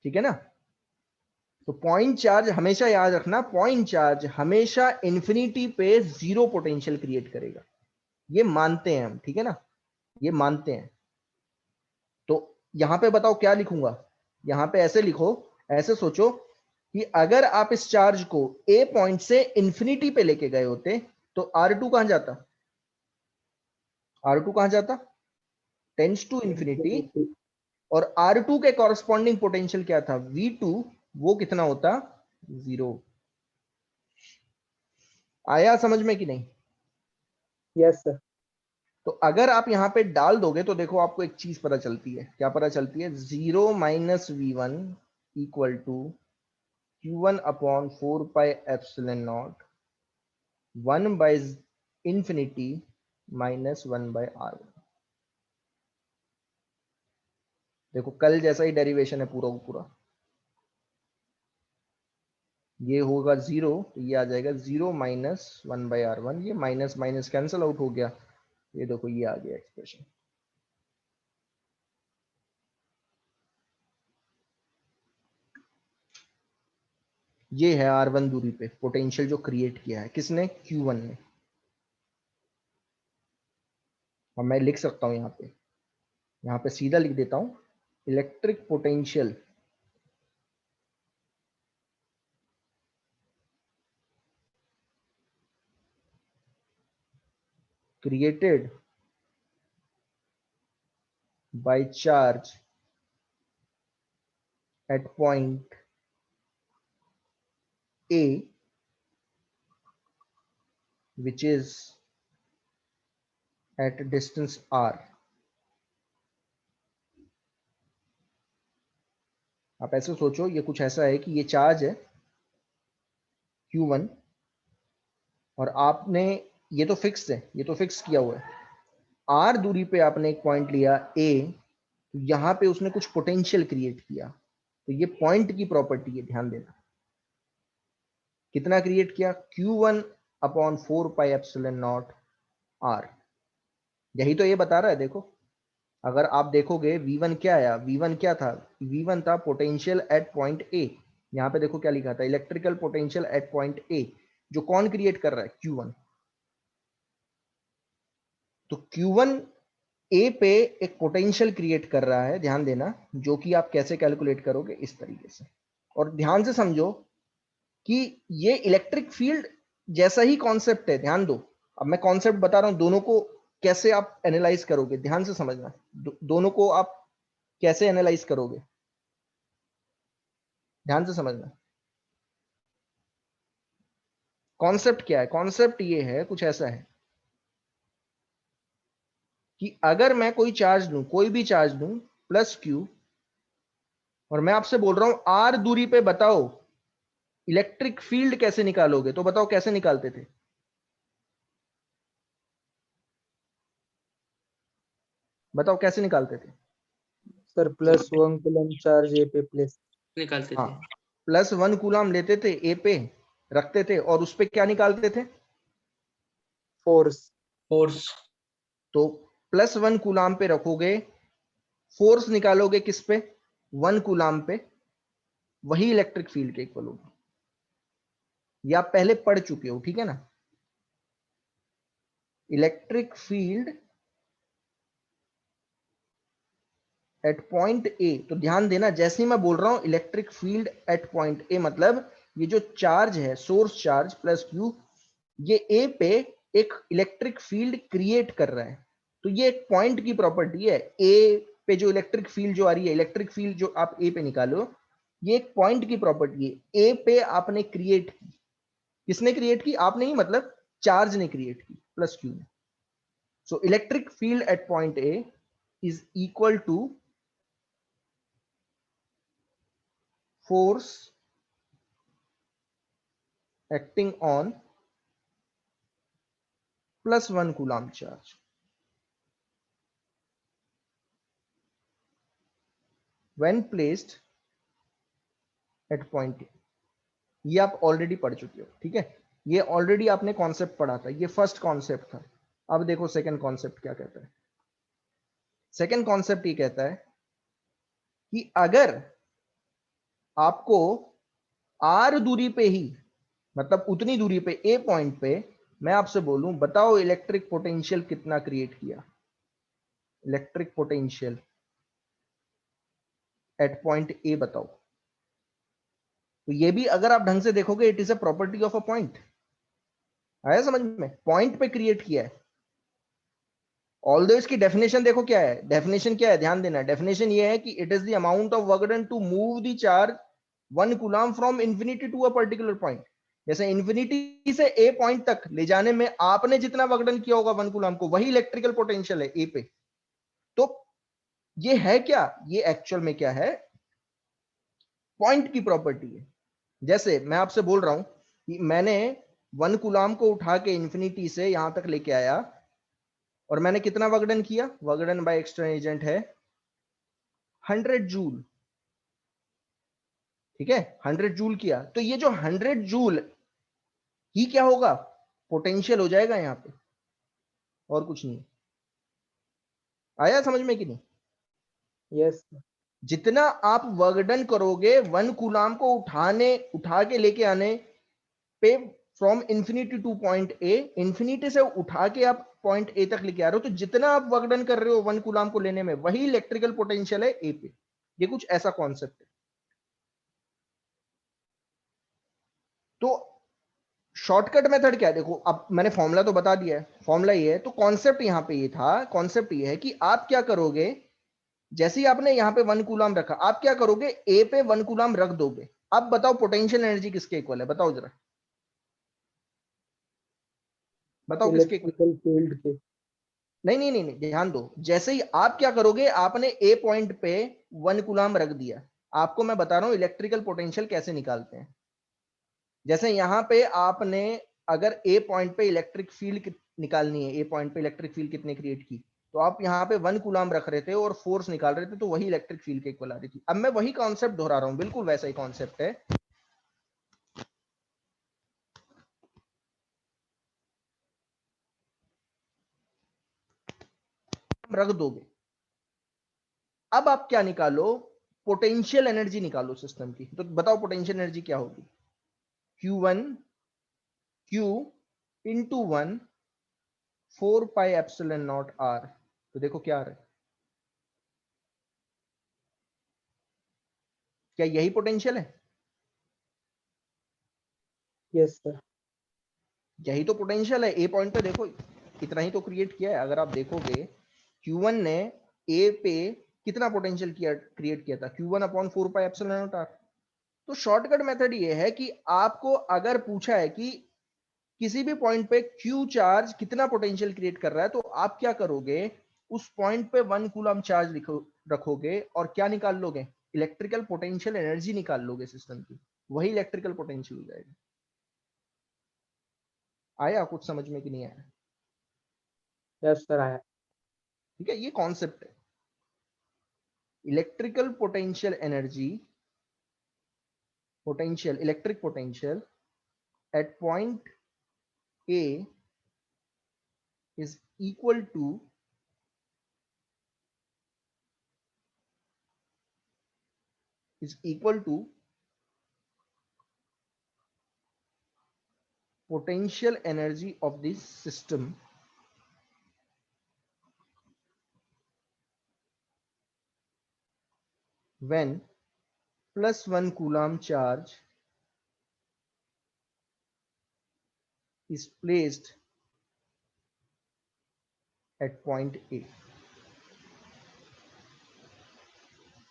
ठीक है ना? तो पॉइंट चार्ज हमेशा याद रखना, पॉइंट चार्ज हमेशा इंफिनिटी पे 0 पोटेंशियल क्रिएट करेगा, ये मानते हैं हम, ठीक है ना, ये मानते हैं। तो यहां पे बताओ क्या लिखूंगा, यहां पे ऐसे लिखो, ऐसे सोचो कि अगर आप इस चार्ज को ए पॉइंट से इंफिनिटी पे लेके गए होते तो R2 कहां जाता, R2 कहां जाता, टेंड्स टू इंफिनिटी, और R2 के कॉरस्पॉन्डिंग पोटेंशियल क्या था, V2, वो कितना होता, 0। आया समझ में कि नहीं? Yes sir. तो अगर आप यहां पे डाल दोगे तो देखो आपको एक चीज पता चलती है, क्या पता चलती है, 0 minus V1 equal to Q1 upon 4 pi epsilon naught 1 by infinity minus 1 by R1। देखो कल जैसा ही डेरिवेशन है पूरा पूरा, ये होगा 0 तो ये आ जाएगा 0 माइनस 1 बाय R1, ये माइनस माइनस कैंसिल आउट हो गया, ये देखो ये आ गया एक्सप्रेशन। ये है R1 दूरी पे पोटेंशियल जो क्रिएट किया है किसने, Q1 ने। और मैं लिख सकता हूं यहाँ पे सीधा लिख देता हूं, electric potential created by charge at point A which is at distance R। आप ऐसे सोचो, ये कुछ ऐसा है कि ये चार्ज है Q1 और आपने ये तो फिक्स है, ये तो फिक्स किया हुआ है। आर दूरी पे आपने एक पॉइंट लिया ए, तो यहां पे उसने कुछ पोटेंशियल क्रिएट किया, तो ये पॉइंट की प्रॉपर्टी है, ध्यान देना। कितना क्रिएट किया? Q1 upon 4πε0 R। यही तो ये बता रहा है। देखो, अगर आप देखोगे V1 क्या आया, V1 क्या था? V1 था पोटेंशियल एट पॉइंट ए। यहां पे देखो क्या लिखा था, इलेक्ट्रिकल पोटेंशियल एट पॉइंट ए, जो कौन क्रिएट कर रहा है? Q1। तो Q1 ए पे एक पोटेंशियल क्रिएट कर रहा है, ध्यान देना, जो कि आप कैसे कैलकुलेट करोगे? इस तरीके से। और ध्यान से समझो कि ये इलेक्ट्रिक फील्ड जैसा ही कॉन्सेप्ट है, ध्यान दो। अब मैं कॉन्सेप्ट बता रहा हूं, दोनों को कैसे आप एनालाइज करोगे, ध्यान से समझना। दोनों को आप कैसे एनालाइज करोगे, ध्यान से समझना। कॉन्सेप्ट क्या है? कॉन्सेप्ट ये है, कुछ ऐसा है कि अगर मैं कोई चार्ज लूं, कोई भी चार्ज लूं प्लस क्यू, और मैं आपसे बोल रहा हूं आर दूरी पे बताओ इलेक्ट्रिक फील्ड कैसे निकालोगे, तो बताओ कैसे निकालते थे? बताओ कैसे निकालते थे? सर +1 कूलम चार्ज ए पे प्लेस निकालते हाँ, थे। +1 कूलम लेते थे, ए पे रखते थे, और उस पे क्या निकालते थे? फोर्स। फोर्स। तो +1 कूलम पे रखोगे, फोर्स निकालोगे किस पे? 1 कूलम पे, वही इलेक्ट्रिक फील्ड के इक्वल होगी। ये आप पहले पढ़ चुके हो, ठीक है ना? इलेक्ट्रिक फील्ड एट पॉइंट ए, तो ध्यान देना, जैसे ही मैं बोल रहा हूं इलेक्ट्रिक फील्ड एट पॉइंट ए, मतलब ये जो चार्ज है, सोर्स चार्ज प्लस क्यू, ये ए पे एक इलेक्ट्रिक फील्ड क्रिएट कर रहा है। तो ये एक पॉइंट की प्रॉपर्टी है। ए पे जो इलेक्ट्रिक फील्ड जो आ रही है, इलेक्ट्रिक फील्ड जो आप ए पे निकालो, ये एक पॉइंट की प्रॉपर्टी है। ए पे आपने क्रिएट की, किसने क्रिएट की? आपने ही, मतलब चार्ज ने क्रिएट की, प्लस क्यू ने। So electric field at point A is equal to force acting on +1 coulomb charge। when placed at point A। ये आप ऑलरेडी पढ़ चुके हो, ठीक है? ये ऑलरेडी आपने कॉन्सेप्ट पढ़ा था, ये फर्स्ट कॉन्सेप्ट था। अब देखो सेकंड कॉन्सेप्ट क्या कहता है। सेकंड कॉन्सेप्ट ये कहता है कि अगर आपको आर दूरी पे ही, मतलब उतनी दूरी पे, ए पॉइंट पे, मैं आपसे बोलूं बताओ इलेक्ट्रिक पोटेंशियल कितना क्रिएट किया, इलेक्ट्रिक पोटेंशियल एट पॉइंट ए बताओ। तो ये भी अगर आप ढंग से देखोगे, it is a property of a point. आया समझ में? पॉइंट पे क्रिएट किया है। ऑल्दो इसकी डेफिनेशन देखो क्या है, डेफिनेशन क्या है, ध्यान देना। डेफिनेशन ये है कि it is the amount of work done to move the charge 1 coulomb from infinity to a particular point. जैसे इंफिनिटी से ए पॉइंट तक ले जाने में आपने जितना वर्क डन किया होगा 1 कूलम को, वही इलेक्ट्रिकल पोटेंशियल है ए पे। तो ये है क्या? ये एक्चुअल में क्या है? पॉइंट की प्रॉपर्टी है। जैसे मैं आपसे बोल रहा हूं कि मैंने 1 कूलम को उठा के इंफिनिटी से यहां तक लेके आया, और मैंने कितना वर्क डन किया? Work done by external agent है 100 जूल, ठीक है? 100 जूल किया, तो ये जो 100 जूल ही क्या होगा? पोटेंशियल हो जाएगा यहां पे, और कुछ नहीं। आया समझ में कि नहीं? यस। जितना आप वर्क डन करोगे 1 कूलम को उठा के लेके आने पे, from infinity two point A, infinity से उठा के आप पॉइंट ए तक लेके आ रहे हो, तो जितना आप वर्क डन कर रहे हो 1 कूलम को लेने में, वही इलेक्ट्रिकल पोटेंशियल है ए पे। ये कुछ ऐसा कॉन्सेप्ट है। तो शॉर्टकट मेथड क्या है? देखो, अब मैंने फॉर्मूला तो बता दिया है, फॉर्मूला ये है। तो कॉन्सेप्ट यहां पे ये था, कॉन्सेप्ट ये है कि आप क्या करोगे, जैसे ही आपने यहां पे 1 कूलम रखा, आप क्या करोगे? ए पे 1 कूलम रख दोगे। अब बताओ पोटेंशियल एनर्जी किसके इक्वल है? बताओ जरा, बताओ किसके इक्वल? इलेक्ट्रिकल फील्ड के। नहीं नहीं नहीं नहीं, ध्यान दो। जैसे ही आप क्या करोगे, आपने ए पॉइंट पे 1 कूलम रख दिया। आपको मैं बता रहा हूं इलेक्ट्रिकल पोटेंशियल कैसे निकालते हैं। जैसे यहां पे आपने, अगर ए पॉइंट पे इलेक्ट्रिक फील्ड निकालनी है, ए पॉइंट पे इलेक्ट्रिक फील्ड कितने क्रिएट की, तो आप यहाँ पे 1 कूलाम रख रहे थे और फोर्स निकाल रहे थे, तो वही इलेक्ट्रिक फील्ड के इक्वल आ रही थी। अब मैं वही कॉन्सेप्ट दोहरा रहा हूँ, बिल्कुल वैसा ही कॉन्सेप्ट है। रख दोगे, अब आप क्या निकालो, पोटेंशियल एनर्जी निकालो सिस्टम की। तो बताओ पोटेंशियल एनर्जी क्या होगी, Q1 Q into 1 4 pi epsilon naught R। तो देखो क्या आ रहा है, क्या यही पोटेंशियल है? Yes sir. यही तो पोटेंशियल है। ए पॉइंट पे देखो इतना ही तो क्रिएट किया है। अगर आप देखोगे Q1 ने ए पे कितना पोटेंशियल किया क्रिएट किया था, Q1 upon 4 pi epsilon naught R। तो शॉर्टकट मेथड ये है कि आपको अगर पूछा है कि किसी भी पॉइंट पे Q चार्ज कितना पोटेंशियल क्रिएट कर रहा है, तो आप क्या करोगे, उस पॉइंट पे 1 कूलम चार्ज रखोगे और क्या निकाल लोगे, इलेक्ट्रिकल पोटेंशियल एनर्जी निकाल लोगे सिस्टम की, वही इलेक्ट्रिकल पोटेंशियल हो जाएगा। आया कुछ समझ में कि नहीं आया? यस सर आया। ठीक है, ये कॉन्सेप्ट है। Electrical potential energy, potential electric potential at point A is equal to potential energy of this system when +1 coulomb charge is placed at point A।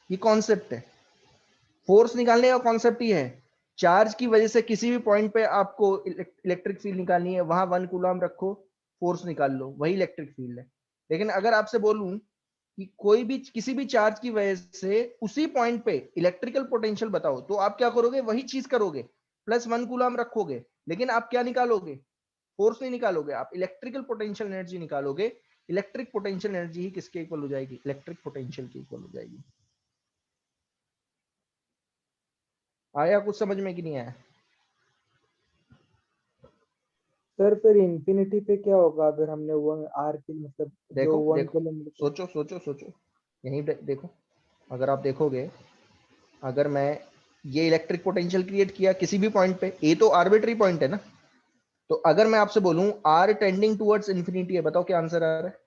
ये कॉन्सेप्ट है, फोर्स निकालने का कॉन्सेप्ट ही है। चार्ज की वजह से किसी भी पॉइंट पे आपको इलेक्ट्रिक फील्ड निकालनी है, वहां 1 कूलम रखो, फोर्स निकाल लो, वही इलेक्ट्रिक फील्ड है। लेकिन अगर आपसे बोलूं कि कोई भी किसी भी चार्ज की वजह से उसी पॉइंट पे इलेक्ट्रिकल पोटेंशियल बताओ, तो आप क्या करोगे, वही चीज करोगे, +1 कूलम रखोगे, लेकिन आप क्या निकालोगे, फोर्स नहीं निकालोगे, आप इलेक्ट्रिकल पोटेंशियल एनर्जी निकालोगे। इलेक्ट्रिक पोटेंशियल एनर्जी ही किसके इक्वल हो जाएगी, इलेक्ट्रिक पोटेंशियल के इक्वल हो जाएगी। आया कुछ समझ में कि नहीं आया? सर फिर इंफिनिटी पे क्या होगा अगर हमने वो आर की मतलब जो देखो 1 देखो, कूलम सोचो सोचो सोचो, यहीं देखो, अगर आप देखोगे, अगर मैं ये इलेक्ट्रिक पोटेंशियल क्रिएट किया किसी भी पॉइंट पे, ए तो आर्बिट्री पॉइंट है ना, तो अगर मैं आपसे बोलूं आर टेंडिंग टुवर्ड्स इंफिनिटी है, बताओ क्या आंसर आ रहा है?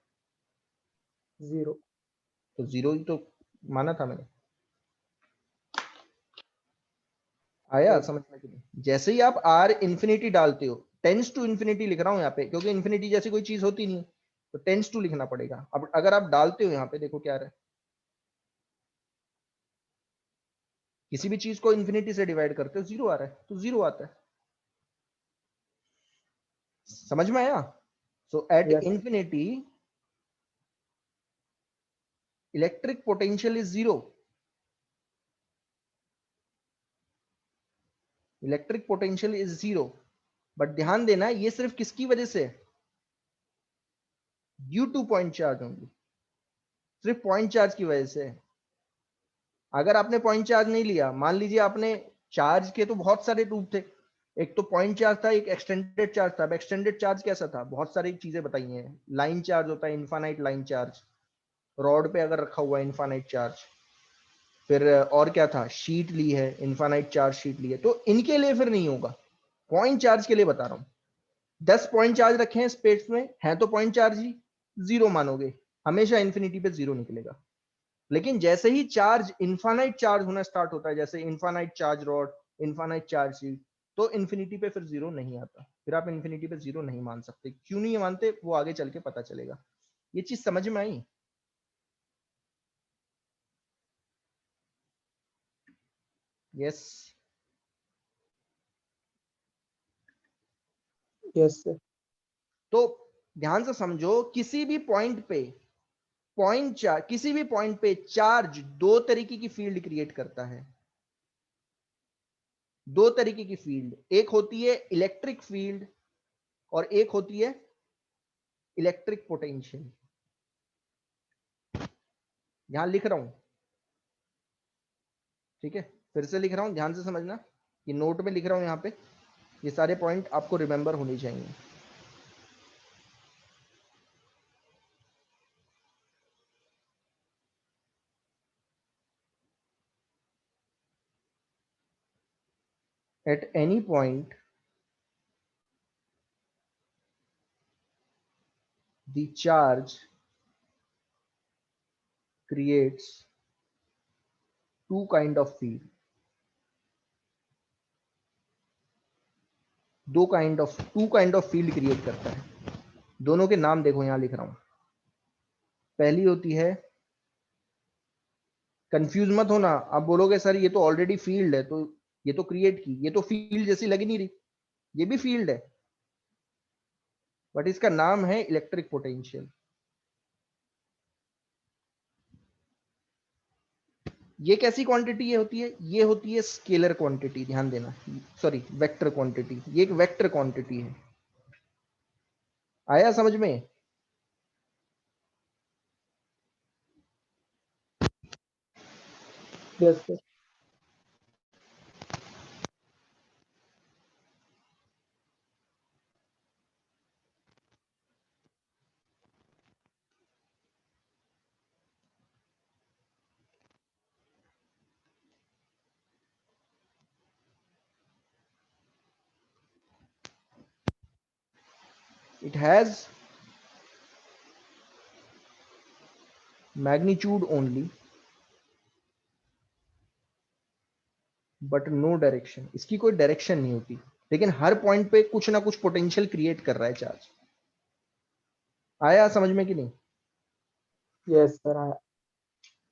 0। तो 0 ही तो माना था मैंने। आया यस। समझ में कि नहीं? जैसे ही आप आर इंफिनिटी डालते हो, टेंस टू इंफिनिटी लिख रहा हूं यहाँ पे, क्योंकि इंफिनिटी जैसी कोई चीज होती नहीं, तो टेंस टू लिखना पड़ेगा। अब अगर आप डालते हो यहाँ पे, देखो क्या आ रहा है, किसी भी चीज को इंफिनिटी से डिवाइड करते हो 0 आ रहा है, तो 0 आता है। समझ में आया? So at yes. Infinity electric potential is 0। Electric potential is 0, but ध्यान देना ये सिर्फ किसकी वजह से, ड्यू टू पॉइंट चार्ज होंगी, सिर्फ पॉइंट चार्ज की वजह से। अगर आपने पॉइंट चार्ज नहीं लिया, मान लीजिए आपने, चार्ज के तो बहुत सारे रूप थे, एक तो पॉइंट चार्ज था, एक एक्सटेंडेड चार्ज था। अब एक्सटेंडेड चार्ज कैसा था, बहुत सारी चीजें बताई हैं, लाइन चार्ज होता है, इनफाइनाइट लाइन चार्ज, रॉड पे अगर रखा हुआ है इनफाइनाइट चार्ज, फिर और क्या था, शीट ली है, इनफाइनाइट चार्ज शीट ली है, तो इनके लिए फिर नहीं होगा। पॉइंट चार्ज के लिए बता रहा हूं, 10 पॉइंट चार्ज रखे हैं स्पेस में, है तो पॉइंट चार्ज ही, 0 मानोगे, हमेशा इंफिनिटी पे 0 निकलेगा। लेकिन जैसे ही चार्ज इनफाइनाइट चार्ज होना स्टार्ट होता है, जैसे infinite charge rod, infinite charge sheet, तो इंफिनिटी पे फिर 0 नहीं आता। फिर आप इंफिनिटी पे 0 नहीं मान सकते। क्यों नहीं मानते, वो आगे चल के पता चलेगा। ये चीज समझ में आई? यस। Yes sir. तो ध्यान से समझो, किसी भी पॉइंट पे पॉइंट चार्ज, किसी भी पॉइंट पे चार्ज दो तरीके की फील्ड क्रिएट करता है। दो तरीके की फील्ड, एक होती है इलेक्ट्रिक फील्ड और एक होती है इलेक्ट्रिक पोटेंशियल। यहां लिख रहा हूं, ठीक है, फिर से लिख रहा हूं, ध्यान से समझना, ये नोट में लिख रहा हूं यहां पे, ये सारे पॉइंट आपको रिमेंबर होने चाहिए। At any point the charge creates two kind of field, two kind of field create करता है। दोनों के नाम देखो यहां लिख रहा हूं। पहली होती है, कंफ्यूज मत होना, आप बोलोगे सर ये तो ऑलरेडी फील्ड है, तो ये तो क्रिएट की, ये तो फील्ड जैसी लग ही नहीं रही, ये भी फील्ड है, बट इसका नाम है इलेक्ट्रिक पोटेंशियल। ये कैसी क्वांटिटी होती है? ये होती है स्केलर क्वांटिटी, ध्यान देना, सॉरी वेक्टर क्वांटिटी, ये एक वेक्टर क्वांटिटी है। आया समझ में? Yes sir. It has magnitude only but no direction, इसकी कोई डायरेक्शन नहीं होती, लेकिन हर पॉइंट पे कुछ ना कुछ पोटेंशियल क्रिएट कर रहा है चार्ज। आया समझ में कि नहीं? Yes sir.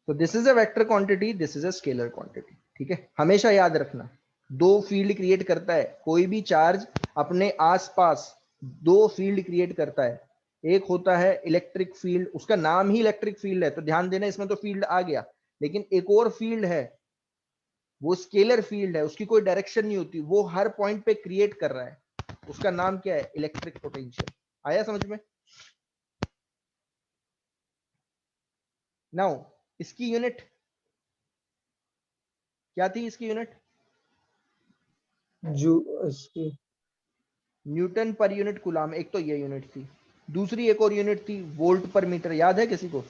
तो this is a vector quantity, this is a scalar quantity, ठीक है, हमेशा याद रखना। दो फील्ड क्रिएट करता है कोई भी चार्ज, अपने आसपास दो फील्ड क्रिएट करता है। एक होता है इलेक्ट्रिक फील्ड, उसका नाम ही इलेक्ट्रिक फील्ड है, तो ध्यान देना इसमें तो फील्ड आ गया, लेकिन एक और फील्ड है, वो स्केलर फील्ड है, उसकी कोई डायरेक्शन नहीं होती, वो हर पॉइंट पे क्रिएट कर रहा है, उसका नाम क्या है? Electric potential. आया समझ में? नाउ इसकी यूनिट क्या थी? इसकी यूनिट जू इसकी न्यूटन पर यूनिट कूलाम, एक तो ये यूनिट थी, दूसरी एक और यूनिट थी वोल्ट पर मीटर, याद है किसी को?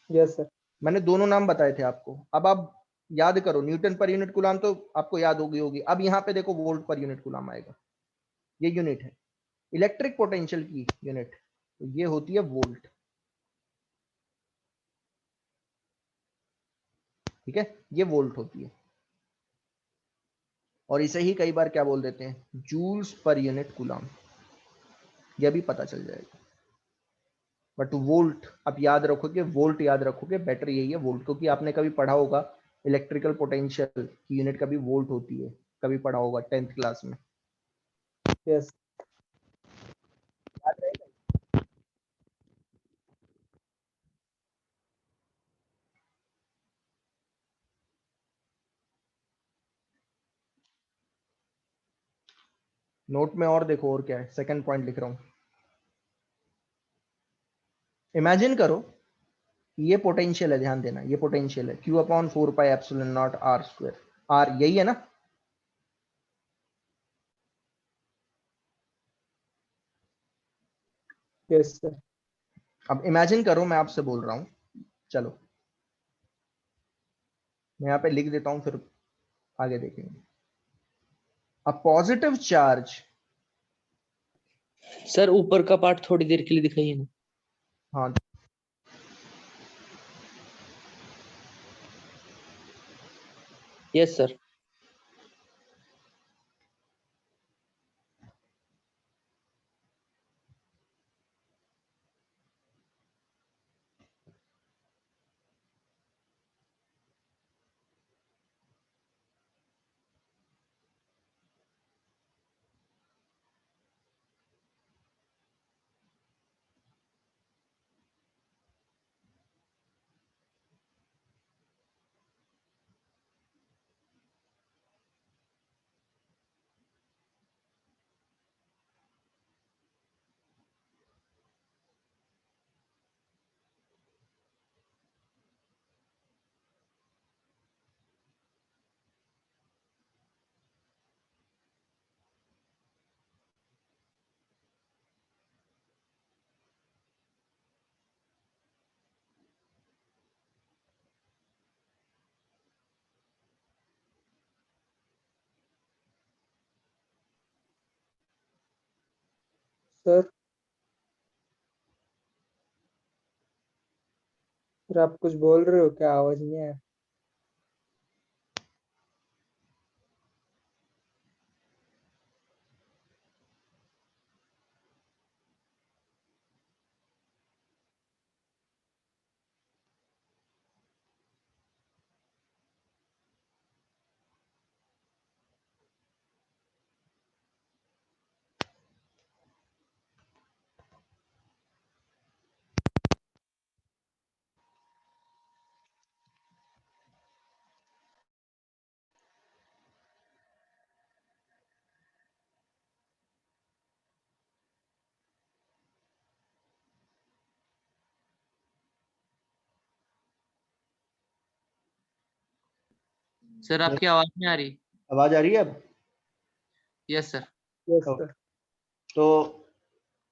Yes sir. मैंने दोनों नाम बताए थे आपको, अब आप याद करो, न्यूटन पर यूनिट कूलाम तो आपको याद होगी, अब यहां पे देखो वोल्ट पर यूनिट कूलाम आएगा, ये यूनिट है इलेक्ट्रिक पोटेंशियल की यूनिट, तो ये होती है वोल्ट, ठीक है, ये वोल्ट होती है, और इसे ही कई बार क्या बोल देते हैं? जूल्स पर यूनिट कूलाम, यह भी पता चल जाएगा। बट वोल्ट आप याद रखोगे, वोल्ट याद रखोगे, बेटर यही है वोल्ट, क्योंकि आपने कभी पढ़ा होगा इलेक्ट्रिकल पोटेंशियल की यूनिट कभी वोल्ट होती है, कभी पढ़ा होगा 10th क्लास में, यस। याद रहेगा? नोट में और देखो और क्या है, सेकंड पॉइंट लिख रहा हूं। इमेजिन करो ये पोटेंशियल है, ध्यान देना, ये पोटेंशियल है Q upon 4 pi epsilon naught R square, R यही है ना? Yes sir. अब इमेजिन करो, मैं आपसे बोल रहा हूं, चलो मैं यहां पे लिख देता हूं, फिर आगे देखेंगे। अ पॉजिटिव चार्ज, सर ऊपर का पार्ट थोड़ी देर के लिए दिखाइए ना। हाँ, यस सर। सर आप कुछ बोल रहे हो क्या? आवाज नहीं आया। सर आपकी आवाज नहीं आ रही। आवाज आ रही है अब? Yes sir. Yes okay. Sir. तो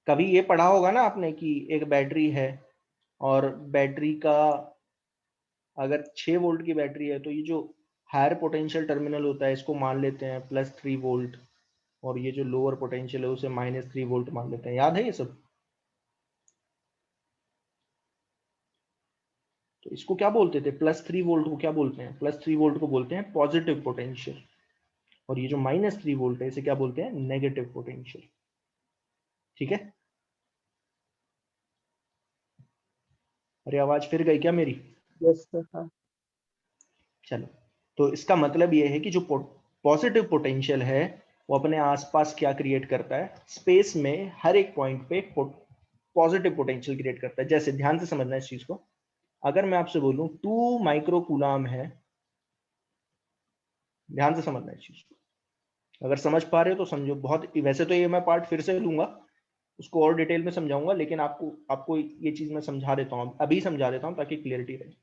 कभी ये पढ़ा होगा ना आपने कि एक बैटरी है और बैटरी का अगर 6 वोल्ट की बैटरी है तो ये जो हायर पोटेंशियल टर्मिनल होता है इसको मान लेते हैं +3 वोल्ट, और ये जो लोअर पोटेंशियल है उसे -3 वोल्ट मान लेते हैं। याद है ये सब? तो इसको क्या बोलते थे? +3 वोल्ट को क्या बोलते हैं? +3 वोल्ट को बोलते हैं पॉजिटिव पोटेंशियल, और ये जो -3 वोल्ट है इसे क्या बोलते हैं? Negative potential. ठीक है? अरे आवाज फिर गई क्या मेरी? Yes sir. हाँ चलो, तो इसका मतलब ये है कि जो पॉजिटिव पोटेंशियल है वो अपने आसपास क्या क्रिएट करता है? स्पेस में हर एक पॉइंट पे पॉजिटिव पोटेंशियल क्रिएट करता है। जैसे ध्यान से समझना इस चीज को, अगर मैं आपसे बोलूं 2 माइक्रो कूलाम है, ध्यान से समझना इस चीज को। अगर समझ पा रहे हो तो समझो। बहुत वैसे तो ये मैं पार्ट फिर से लूंगा, उसको और डिटेल में समझाऊंगा, लेकिन आपको आपको ये चीज मैं समझा देता हूँ, अभी समझा देता हूँ ताकि क्लियरिटी रहे।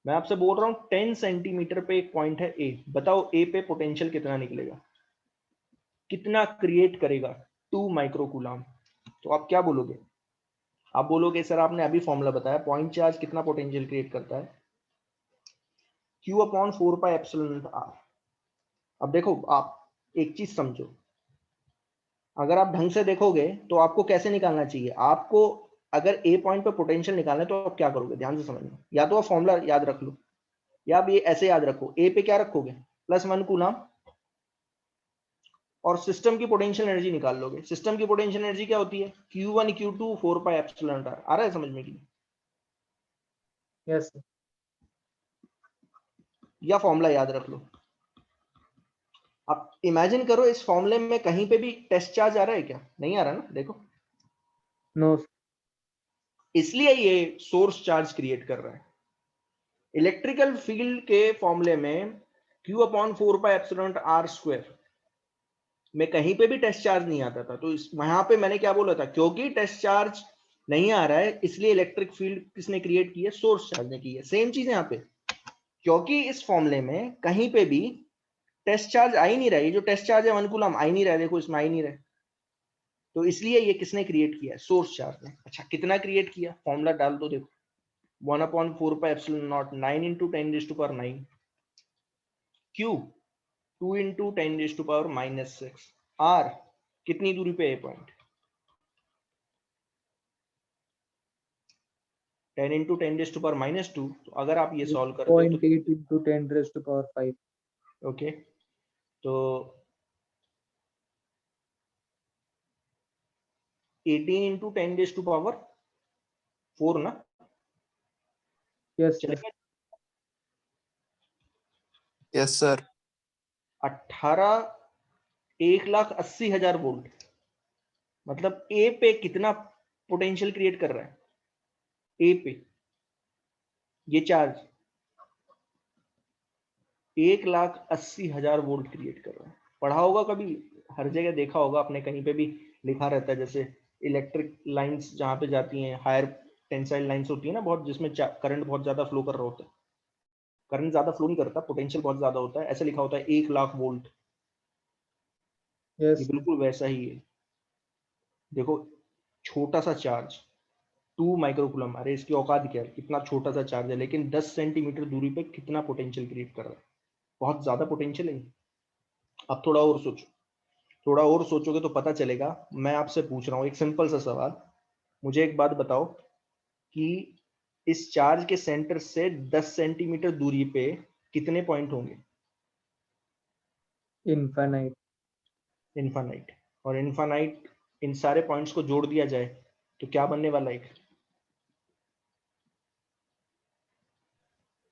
मैं आपसे बोल रहा हूँ 10 सेंटीमीटर पे एक पॉइंट है ए, बताओ ए पे पोटेंशियल कितना निकलेगा, कितना क्रिएट करेगा? 2 माइक्रो कूलाम। तो आप क्या बोलोगे? आप बोलोगे सर आपने अभी फॉर्मूला बताया, पॉइंट चार्ज कितना पोटेंशियल क्रिएट करता है? Q/4πε0r। अब देखो, आप एक चीज समझो, अगर आप ढंग से देखोगे तो आपको कैसे निकालना चाहिए? आपको अगर ए पॉइंट पे पोटेंशियल निकालना है तो आप क्या करोगे? ध्यान से समझना। या तो आप फॉर्मूला याद रख लो, या आप ये ऐसे याद रखो, ए पे क्या रखोगे? +1 कूलाम, और सिस्टम की पोटेंशियल एनर्जी निकाल लोगे। सिस्टम की पोटेंशियल एनर्जी क्या होती है? Q1 Q2 4πε0r। आ रहा है समझ में कि? Yes sir. या फॉर्मूला याद रख लो। आप इमेजिन करो इस फॉर्मूले में कहीं पे भी टेस्ट चार्ज आ रहा है क्या? नहीं आ रहा ना, देखो। नो। इसलिए ये सोर्स चार्ज क्रिएट कर रहा है। इलेक्ट्रिकल फील्ड के फॉर्मूले में Q/4πε0r² में कहीं पे भी टेस्ट चार्ज नहीं आता था। तो वहां पे मैंने क्या बोला था? क्योंकि टेस्ट चार्ज नहीं आ रहा है इसलिए इलेक्ट्रिक फील्ड किसने क्रिएट की है? सोर्स चार्ज ने की है। सेम चीज यहाँ पे, क्योंकि इस फॉर्मूले में कहीं पे भी टेस्ट चार्ज आ ही नहीं रहा है, ये जो टेस्ट चार्ज है 1 कूलम आ ही नहीं रहा है, देखो इसमें आ ही नहीं रहा है, तो इसलिए ये किसने क्रिएट किया है? सोर्स चार्ज ने। अच्छा, कितना क्रिएट किया? फॉर्मूला डाल दो, देखो 1/4πε0, 9 × 10⁻⁹ Q 2 × 10⁻⁻6 R कितनी दूरी पे है पॉइंट? 10 × 10⁻²। तो अगर आप ये सॉल्व करते हो 0.8 into 10⁵. ओके, तो 18 × 10⁻⁴ ना? Yes sir. चलेगा? Yes sir. 1,80,000 वोल्ट। मतलब ए पे कितना पोटेंशियल क्रिएट कर रहा है? ए पे ये चार्ज 1,80,000 वोल्ट क्रिएट कर रहा है। पढ़ा होगा कभी, हर जगह देखा होगा आपने, कहीं पे भी लिखा रहता है। जैसे इलेक्ट्रिक लाइंस जहां पे जाती हैं, हायर टेंसाइल लाइंस होती है ना बहुत, जिसमें करंट बहुत ज्यादा फ्लो कर रहा होता है। करंट ज्यादा फ्लो नहीं करता, पोटेंशियल बहुत ज्यादा होता है, ऐसे लिखा होता है 1,00,000 वोल्ट। ये यस सर। बिल्कुल वैसा ही है। देखो, छोटा सा चार्ज 2 माइक्रोकूलम, अरे इसकी औकात क्या है? कितना छोटा सा चार्ज है, लेकिन 10 सेंटीमीटर दूरी पे कितना पोटेंशियल क्रिएट कर रहा है? बहुत ज्यादा पोटेंशियल है। अब थोड़ा और सोचो, थोड़ा और सोचोगे तो पता चलेगा। मैं आपसे पूछ रहा हूँ एक सिंपल सा सवाल, मुझे एक बात बताओ कि इस चार्ज के सेंटर से 10 सेंटीमीटर दूरी पे कितने पॉइंट होंगे? इनफाइनाइट। इनफाइनाइट। और इनफाइनाइट इन सारे पॉइंट्स को जोड़ दिया जाए तो क्या बनने वाला है?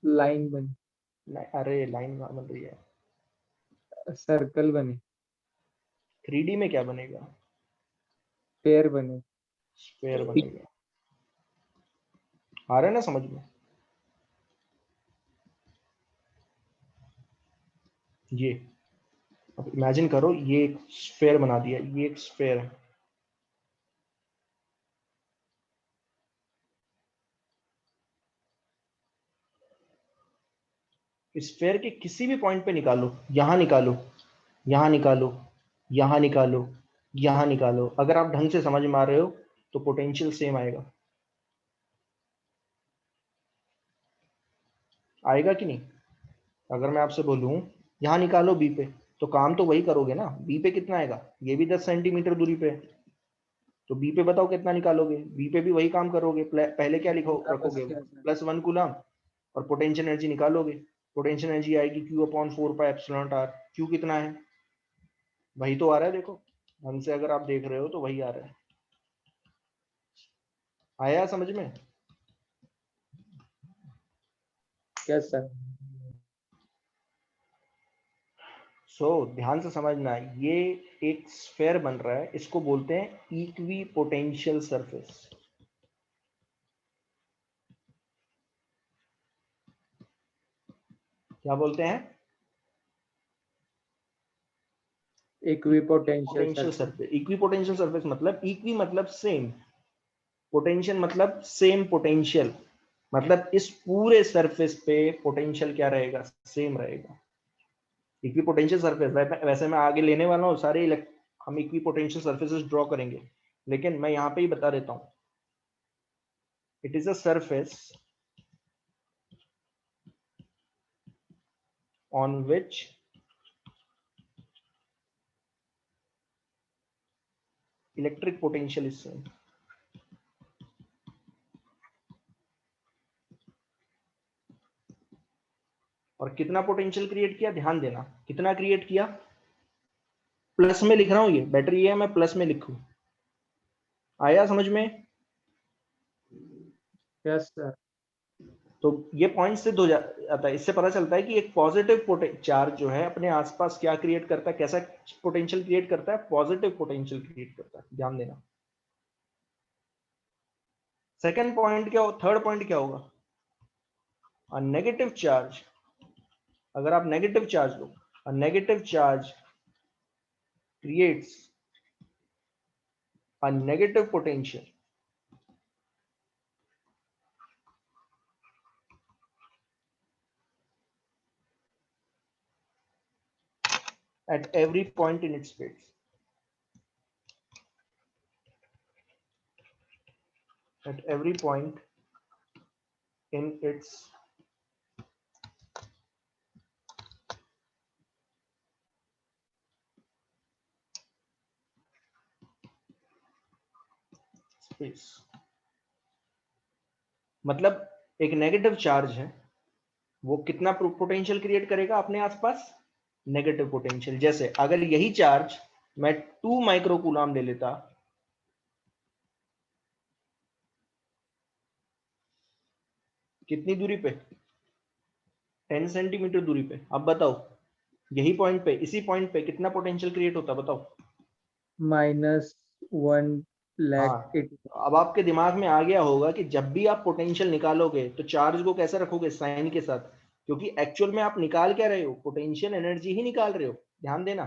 लाइन बने, अरे लाइन बन रही है। सर्कल बने, 3D में क्या बनेगा? पेयर बने। स्फीयर बनेगा। आ रहा है ना समझ में? ये अब इमेजिन करो, ये एक स्फीयर बना दिया, ये एक स्फीयर है। स्फीयर के किसी भी पॉइंट पे निकालो, यहां निकालो, यहां निकालो, यहां निकालो, यहां निकालो, अगर आप ढंग से समझ में आ रहे हो तो पोटेंशियल सेम आएगा। आएगा कि नहीं? अगर मैं आपसे बोलूं यहां निकालो बी पे, तो काम तो वही करोगे ना। बी पे कितना आएगा? ये भी 10 सेंटीमीटर दूरी पे है, तो बी पे बताओ कितना निकालोगे? बी पे भी वही काम करोगे, पहले क्या लिखो वापस रखोगे? क्या सर? +1 कूलम, और पोटेंशियल एनर्जी निकालोगे। पोटेंशियल एनर्जी आएगी Q/4πε0r। क्यू कितना है? वही तो आ रहा है, देखो ढंग से अगर आप देख रहे हो तो वही आ रहा है। आया समझ में? क्या सर? ध्यान से समझना, ये एक स्फीयर बन रहा है, इसको बोलते हैं इक्वी पोटेंशियल सरफेस। क्या बोलते हैं? Equipotential potential surface. Surface. Equi potential surface मतलब इक्वी मतलब सेम, पोटेंशियल मतलब सेम पोटेंशियल, मतलब इस पूरे सरफेस पे पोटेंशियल क्या रहेगा? सेम रहेगा। इक्वी पोटेंशियल सरफेस, वैसे मैं आगे लेने वाला हूँ सारे हम इक्वी पोटेंशियल सरफेसेस ड्रॉ करेंगे, लेकिन मैं यहाँ पे ही बता देता हूँ। It is a surface on which electric potential is same। और कितना पोटेंशियल क्रिएट किया? ध्यान देना, कितना क्रिएट किया? प्लस में लिख रहा हूं, ये बैटरी है, मैं प्लस में लिखूं। आया समझ में? Yes sir. तो ये पॉइंट सिद्ध हो जाता है, इससे पता चलता है कि एक पॉजिटिव चार्ज जो है अपने आसपास क्या क्रिएट करता है, कैसा पोटेंशियल क्रिएट करता है? पॉजिटिव पोटेंशियल क्रिएट करता है। ध्यान देना। सेकंड पॉइंट क्या हो, थर्ड पॉइंट क्या होगा? Negative charge. अगर आप negative charge low, negative charge creates a negative potential at every point in its space। At every point in its space। मतलब एक नेगेटिव चार्ज है, वो कितना पोटेंशियल क्रिएट करेगा अपने आसपास? Negative potential. जैसे अगर यही चार्ज मैं 2 माइक्रो कूलम ले लेता, कितनी दूरी पे? 10 सेंटीमीटर दूरी पे। अब बताओ यही पॉइंट पे, इसी पॉइंट पे कितना पोटेंशियल क्रिएट होता? बताओ। -1 लाख हाँ, अब आपके दिमाग में आ गया होगा कि जब भी आप पोटेंशियल निकालोगे तो चार्ज को कैसे रखोगे? साइन के साथ, क्योंकि एक्चुअल में आप निकाल क्या रहे हो? पोटेंशियल एनर्जी ही निकाल रहे हो। ध्यान देना।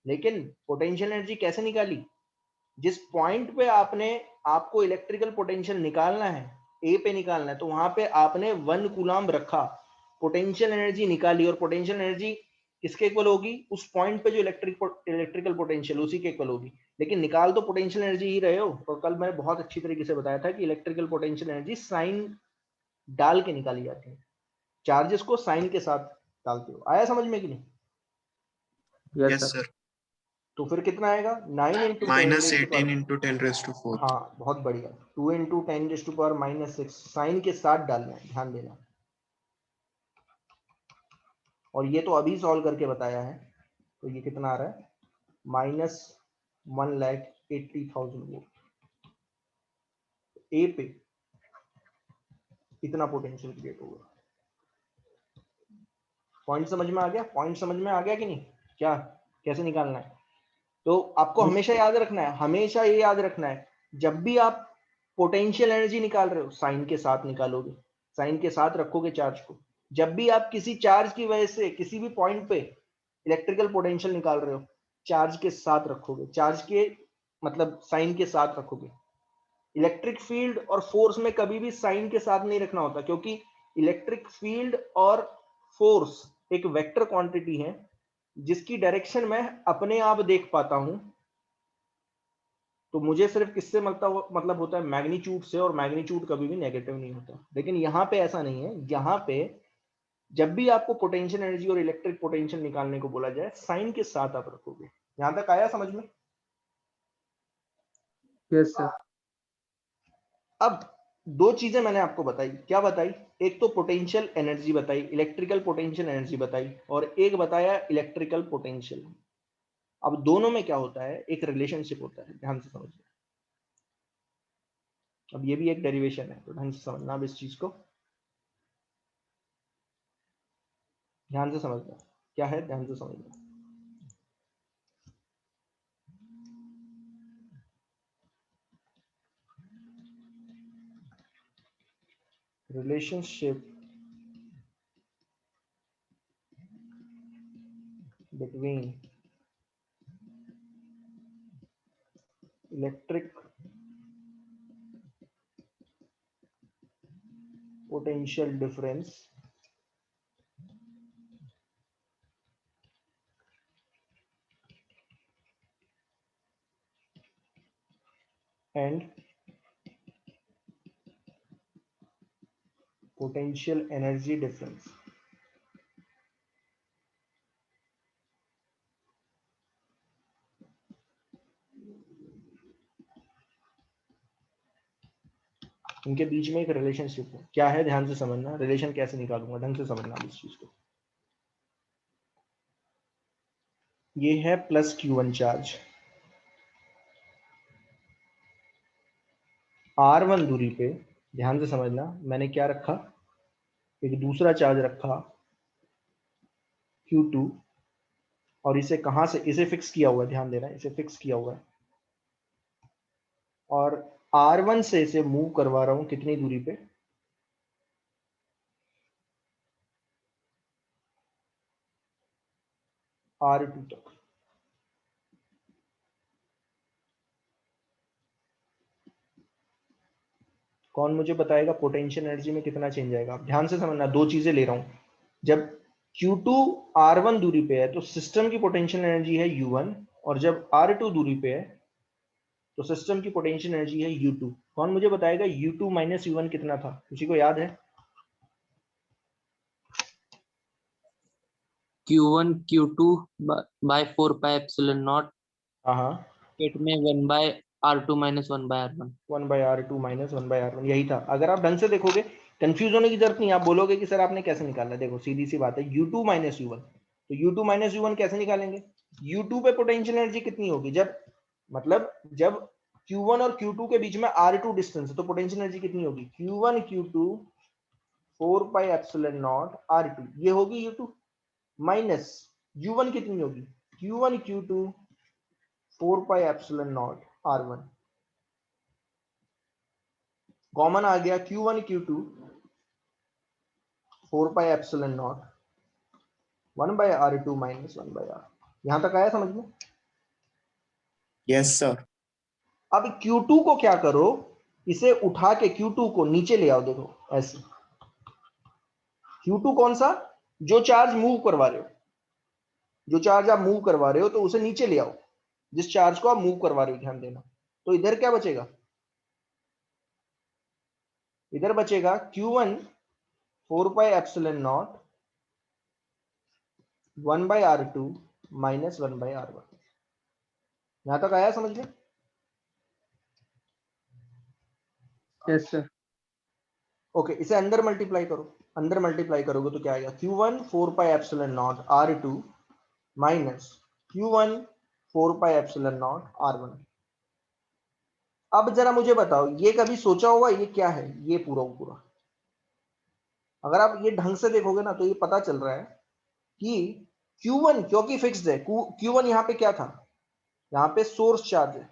लेकिन पोटेंशियल एनर्जी कैसे निकाली? जिस पॉइंट पे आपको इलेक्ट्रिकल पोटेंशियल निकालना है, ए पे निकालना है, तो वहां पे आपने 1 कूलम रखा, पोटेंशियल एनर्जी निकाली, और पोटेंशियल एनर्जी किसके इक्वल होगी? उस पॉइंट पे जो इलेक्ट्रिकल पोटेंशियल, उसी के इक्वल होगी। लेकिन निकाल तो पोटेंशियल एनर्जी ही रहे हो। और कल मैंने बहुत अच्छी तरीके से बताया था कि इलेक्ट्रिकल पोटेंशियल एनर्जी साइन डाल के निकाली जाती है, चार्जेस को साइन के साथ डालते हो। आया समझ में कि नहीं? Yes yes sir. सर। तो फिर कितना आएगा 9 इंटू माइनस 18 इंटू 10⁻4। हाँ बहुत बढ़िया 2 इंटू 10⁻⁻6 साइन के साथ डालना है, ध्यान देना। और ये तो अभी सॉल्व करके बताया है, तो ये कितना आ रहा है -1,80,000 वोल्ट। ए पे इतना पोटेंशियल क्रिएट होगा। पॉइंट समझ में आ गया? पॉइंट समझ में आ गया कि नहीं? क्या कैसे निकालना है? तो आपको हमेशा याद रखना है, हमेशा ये याद रखना है, जब भी आप पोटेंशियल एनर्जी निकाल रहे हो साइन के साथ निकालोगे, साइन के साथ रखोगे चार्ज को। जब भी आप किसी चार्ज की वजह से किसी भी पॉइंट पे इलेक्ट्रिकल पोटेंशियल निकाल रहे हो, चार्ज के साथ रखोगे, चार्ज के मतलब साइन के साथ रखोगे। इलेक्ट्रिक फील्ड और फोर्स में कभी भी साइन के साथ नहीं रखना होता, क्योंकि इलेक्ट्रिक फील्ड और फोर्स एक वेक्टर क्वांटिटी है जिसकी डायरेक्शन मैं अपने आप देख पाता हूं। तो मुझे सिर्फ किससे मतलब होता है मैग्नीट्यूड से, और मैग्नीट्यूड कभी भी नेगेटिव नहीं होता। लेकिन यहाँ पे ऐसा नहीं है, यहाँ पे जब भी आपको पोटेंशियल एनर्जी और इलेक्ट्रिक पोटेंशियल निकालने को बोला जाए, साइन के साथ आप रखोगे। यहां तक आया समझ में? Yes sir. अब दो चीजें मैंने आपको बताई, क्या बताई? एक तो पोटेंशियल एनर्जी बताई, इलेक्ट्रिकल पोटेंशियल एनर्जी बताई, और एक बताया इलेक्ट्रिकल पोटेंशियल। अब दोनों में क्या होता है, एक रिलेशनशिप होता है, ध्यान से समझिए। अब ये भी एक डेरिवेशन है, तो ध्यान से समझना अब इस चीज को, ध्यान से समझना क्या है, ध्यान से समझना। Relationship between electric potential difference and potential energy difference। इनके बीच में एक रिलेशनशिप है, क्या है ध्यान से समझना। रिलेशन कैसे निकालूंगा, ढंग से समझना इस चीज को। ये है प्लस Q1 चार्ज, R1 दूरी पे, ध्यान से समझना, मैंने क्या रखा, एक दूसरा चार्ज रखा Q2, और इसे कहां से, इसे फिक्स किया हुआ है, ध्यान देना, इसे फिक्स किया हुआ है, और R1 से इसे मूव करवा रहा हूं कितनी दूरी पे, R2 तक। कौन मुझे बताएगा पोटेंशियल एनर्जी में कितना चेंज आएगा? ध्यान से समझना, दो चीजें ले रहा हूं। जब Q2 R1 दूरी पे है तो सिस्टम की पोटेंशियल एनर्जी है U1, और जब R2 दूरी पे है तो सिस्टम की पोटेंशियल एनर्जी है U2। कौन मुझे बताएगा U2 माइनस U1 कितना था? किसी को याद है? Q1 Q2 by 4 pi epsilon naught, हाँ, पेट में 1 by R2 minus 1 by R1। 1 by R2 minus 1 by R1, यही था। अगर आप ढंग से देखोगे, कंफ्यूज होने की जरूरत नहीं, आप बोलोगे कि सर आपने कैसे निकाला। देखो सीधी सी बात है, U2 माइनस U1, तो U2 माइनस U1 कैसे निकालेंगे? U2 पे पोटेंशियल एनर्जी कितनी होगी, जब मतलब जब Q1 और Q2 के बीच में R2 डिस्टेंस है तो पोटेंशियल एनर्जी कितनी होगी? Q1 Q2 4 pi epsilon naught R2, ये होगी U2, माइनस U1 कितनी होगी? Q1 Q2 4 pi epsilon naught R1। Common आ गया, Q1 Q2 4 pi epsilon naught 1 by R2 minus 1 by R। यहां तक आया समझ में? Yes sir. अब Q2 को क्या करो, इसे उठा के Q2 को नीचे ले आओ। देखो ऐसे, Q2 कौन सा? जो चार्ज मूव करवा रहे हो, जो चार्ज आप मूव करवा रहे हो तो उसे नीचे ले आओ, जिस चार्ज को आप मूव करवा रहे हो, ध्यान देना। तो इधर क्या बचेगा? इधर बचेगा Q1 4 pi epsilon naught 1 by R2 minus 1 by R1। यहां तक आया समझ में? Yes sir. ओके, इसे अंदर मल्टीप्लाई करो, अंदर मल्टीप्लाई करोगे तो क्या आएगा, Q1 4 pi epsilon naught R2 minus Q1 4 pi epsilon naught R1। अब जरा मुझे बताओ, ये कभी सोचा होगा ये क्या है? ये पूरा पूरा अगर आप ये ढंग से देखोगे ना तो ये पता चल रहा है कि Q1 क्योंकि फिक्स्ड है, Q1 यहाँ पे क्या था, यहाँ पे सोर्स चार्ज है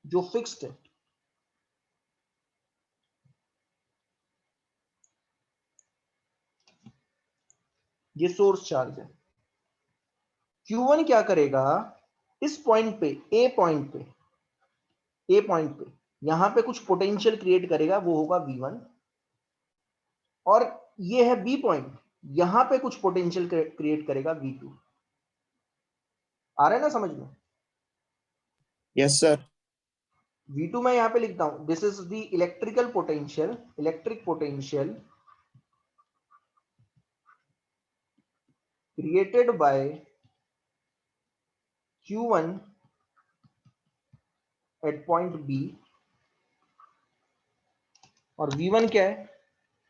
जो फिक्स्ड है। ये सोर्स चार्ज है। Q1 क्या करेगा, इस पॉइंट पे ए पॉइंट पे यहां पे कुछ पोटेंशियल क्रिएट करेगा, वो होगा V1। और ये है बी पॉइंट, यहां पे कुछ पोटेंशियल क्रिएट करेगा V2। आ रहा है ना समझ में? Yes, sir. V2 मैं यहां पे लिखता हूं, this is the electric potential created by Q1 at point B। और V1 क्या है?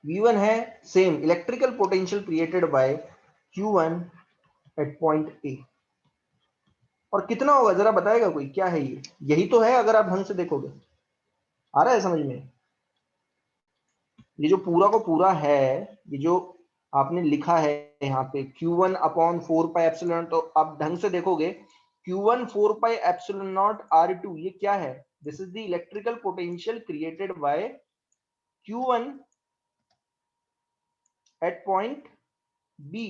V1 है same electrical potential created by Q1 at point A। और कितना होगा जरा बताएगा कोई, क्या है ये? यही तो है अगर आप ढंग से देखोगे। आ रहा है समझ में? ये जो पूरा को पूरा है, ये जो आपने लिखा है यहाँ पे Q1 अपॉन 4 पाई एप्सिलॉन, तो आप ढंग से देखोगे Q1 4 pi epsilon not R2 ये क्या है? This is the electrical potential created by Q1 at point B।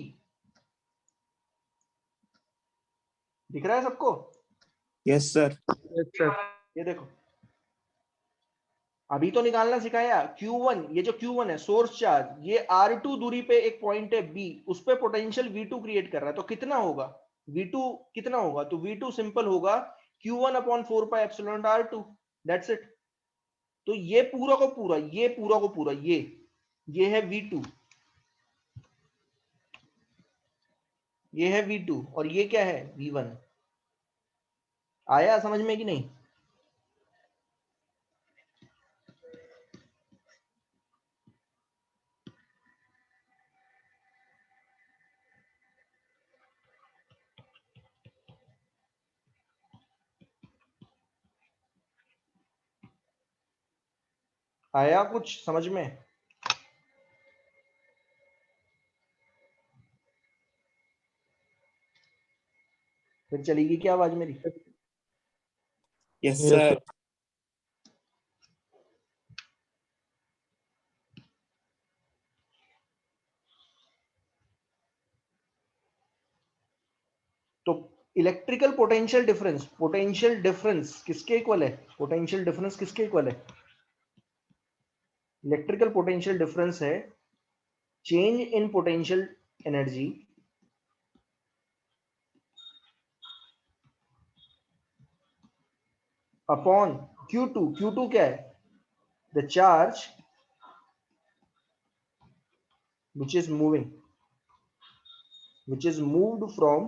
दिख रहा है सबको? Yes, sir. Yes sir. ये देखो, अभी तो निकालना सिखाया। Q1, ये जो Q1 है सोर्स चार्ज, ये R2 दूरी पे एक पॉइंट है B, उस पे पोटेंशियल V2 क्रिएट कर रहा है, तो कितना होगा V2? कितना होगा? तो V2 सिंपल होगा Q1 upon 4 pi epsilon R2, that's it. तो ये पूरा को पूरा, ये है V2, ये है V2 और ये क्या है V1। आया समझ में कि नहीं? आया कुछ समझ में? फिर चलेगी क्या आवाज मेरी? Yes, Yes, sir. sir. तो इलेक्ट्रिकल पोटेंशियल डिफरेंस किसके इक्वल है? पोटेंशियल डिफरेंस किसके इक्वल है? इलेक्ट्रिकल पोटेंशियल डिफरेंस है change in potential energy upon Q2। Q2 क्या है? The charge which is moved from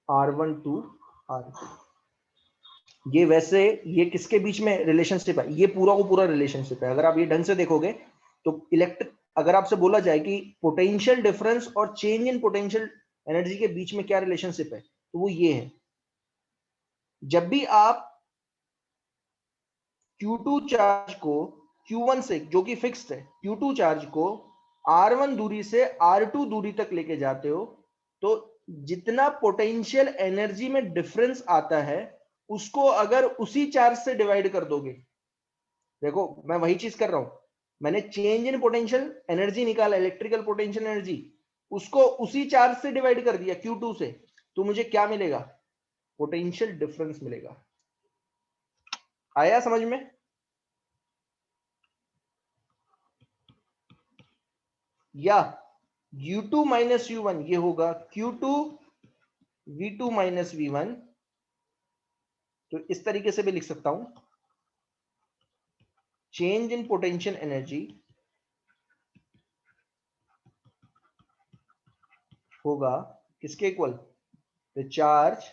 R1 to R2। ये वैसे ये किसके बीच में रिलेशनशिप है? ये पूरा को पूरा रिलेशनशिप है। अगर आप ये ढंग से देखोगे तो अगर आपसे बोला जाए कि पोटेंशियल डिफरेंस और चेंज इन पोटेंशियल एनर्जी के बीच में क्या रिलेशनशिप है, तो वो ये है। जब भी आप Q2 चार्ज को Q1 से, जो कि फिक्स्ड है, Q2 चार्ज को R1 दूरी से R2 दूरी तक लेके जाते हो, तो जितना पोटेंशियल एनर्जी में डिफरेंस आता है उसको अगर उसी चार्ज से डिवाइड कर दोगे, देखो मैं वही चीज कर रहा हूं, मैंने चेंज इन पोटेंशियल एनर्जी निकाला, इलेक्ट्रिकल पोटेंशियल एनर्जी, उसको उसी चार्ज से डिवाइड कर दिया Q2 से, तो मुझे क्या मिलेगा? पोटेंशियल डिफरेंस मिलेगा। आया समझ में? या U2 माइनस U1 ये होगा Q2 V2 माइनस V1। तो इस तरीके से भी लिख सकता हूं, चेंज इन पोटेंशियल एनर्जी होगा किसके equal? The charge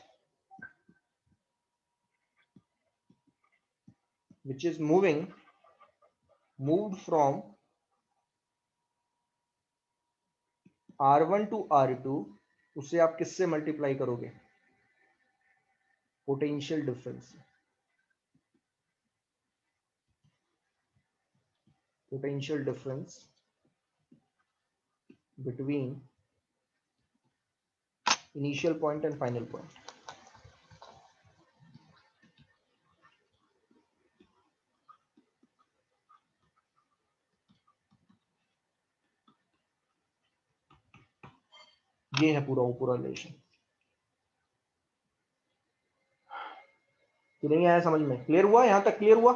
which is moved from R1 to R2, उसे आप किससे मल्टीप्लाई करोगे? Potential difference, potential difference between initial point and final point. ये है पूरा रिलेशन। कि नहीं आया समझ में? क्लियर हुआ? यहां तक क्लियर हुआ?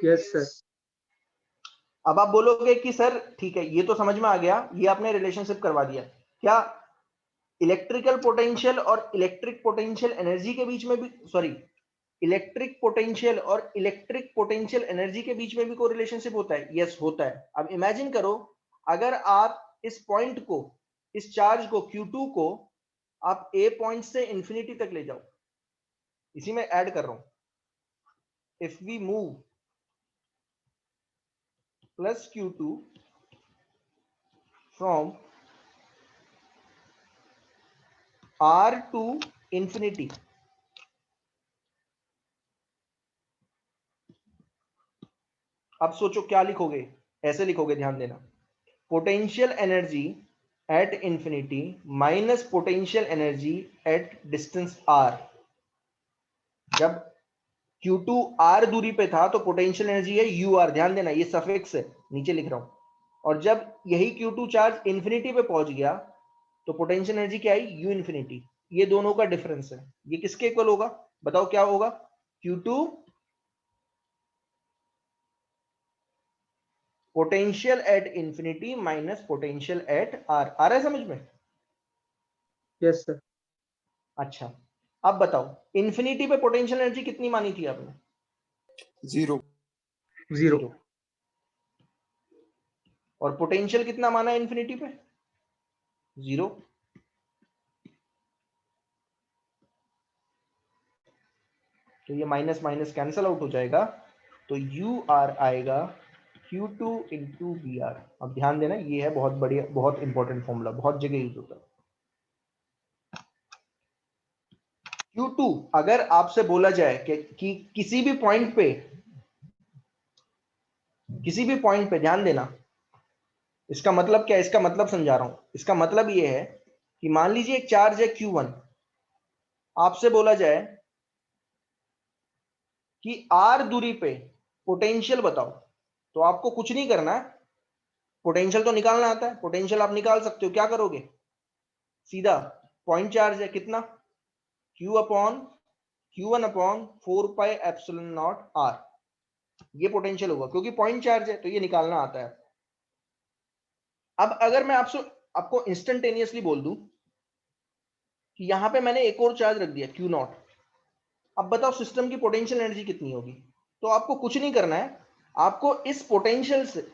Yes sir. अब आप बोलोगे कि सर ठीक है, ये तो समझ में आ गया, ये आपने रिलेशनशिप करवा दिया। क्या इलेक्ट्रिकल पोटेंशियल और इलेक्ट्रिक पोटेंशियल एनर्जी के बीच में भी, सॉरी, इलेक्ट्रिक पोटेंशियल और इलेक्ट्रिक पोटेंशियल एनर्जी के बीच में भी कोई रिलेशनशिप होता है? यस, होता है। अब इमेजिन करो, अगर आप इस पॉइंट को, इस चार्ज को Q2 को आप A पॉइंट से इंफिनिटी तक ले जाओ, इसी में ऐड कर रहा हूं, if we move plus Q2 from R to infinity, अब सोचो क्या लिखोगे? ऐसे लिखोगे, ध्यान देना, potential energy at infinity minus potential energy at distance r। जब Q2 r दूरी पे था तो पोटेंशियल एनर्जी है UR, ध्यान देना ये सफिक्स है, नीचे लिख रहा हूं। और जब यही Q2 चार्ज इंफिनिटी पे पहुंच गया तो पोटेंशियल एनर्जी क्या आई? U infinity. ये दोनों का डिफरेंस है। ये किसके इक्वल होगा? बताओ क्या होगा? Q2 potential at infinity minus potential at r। आ रहा है समझ में? Yes sir. अच्छा, अब बताओ इंफिनिटी पे पोटेंशियल एनर्जी कितनी मानी थी आपने? 0. 0। और पोटेंशियल कितना माना है इंफिनिटी पे? 0। तो ये माइनस माइनस कैंसल आउट हो जाएगा, तो UR आएगा Q2 इंटू VR। अब ध्यान देना, ये है बहुत बढ़िया, बहुत इंपॉर्टेंट फॉर्मूला, बहुत जगह यूज होता है। Q2 अगर आपसे बोला जाए कि किसी भी पॉइंट पे ध्यान देना, इसका मतलब क्या है? इसका मतलब समझा रहा हूं। इसका मतलब ये है कि मान लीजिए एक चार्ज है Q1, आपसे बोला जाए कि R दूरी पे पोटेंशियल बताओ, तो आपको कुछ नहीं करना है, पोटेंशियल तो निकालना आता है, पोटेंशियल आप निकाल सकते हो। क्या करोगे? सीधा पॉइंट चार्ज है कितना? Q1 अपॉन 4πε0r, ये पोटेंशियल होगा, क्योंकि पॉइंट चार्ज है तो ये निकालना आता है। अब अगर मैं आपको इंस्टेंटेनियसली बोल दूं कि यहां पे मैंने एक और चार्ज रख दिया Q0, अब बताओ सिस्टम की पोटेंशियल एनर्जी कितनी होगी? तो आपको कुछ नहीं करना है, आपको इस पोटेंशियल से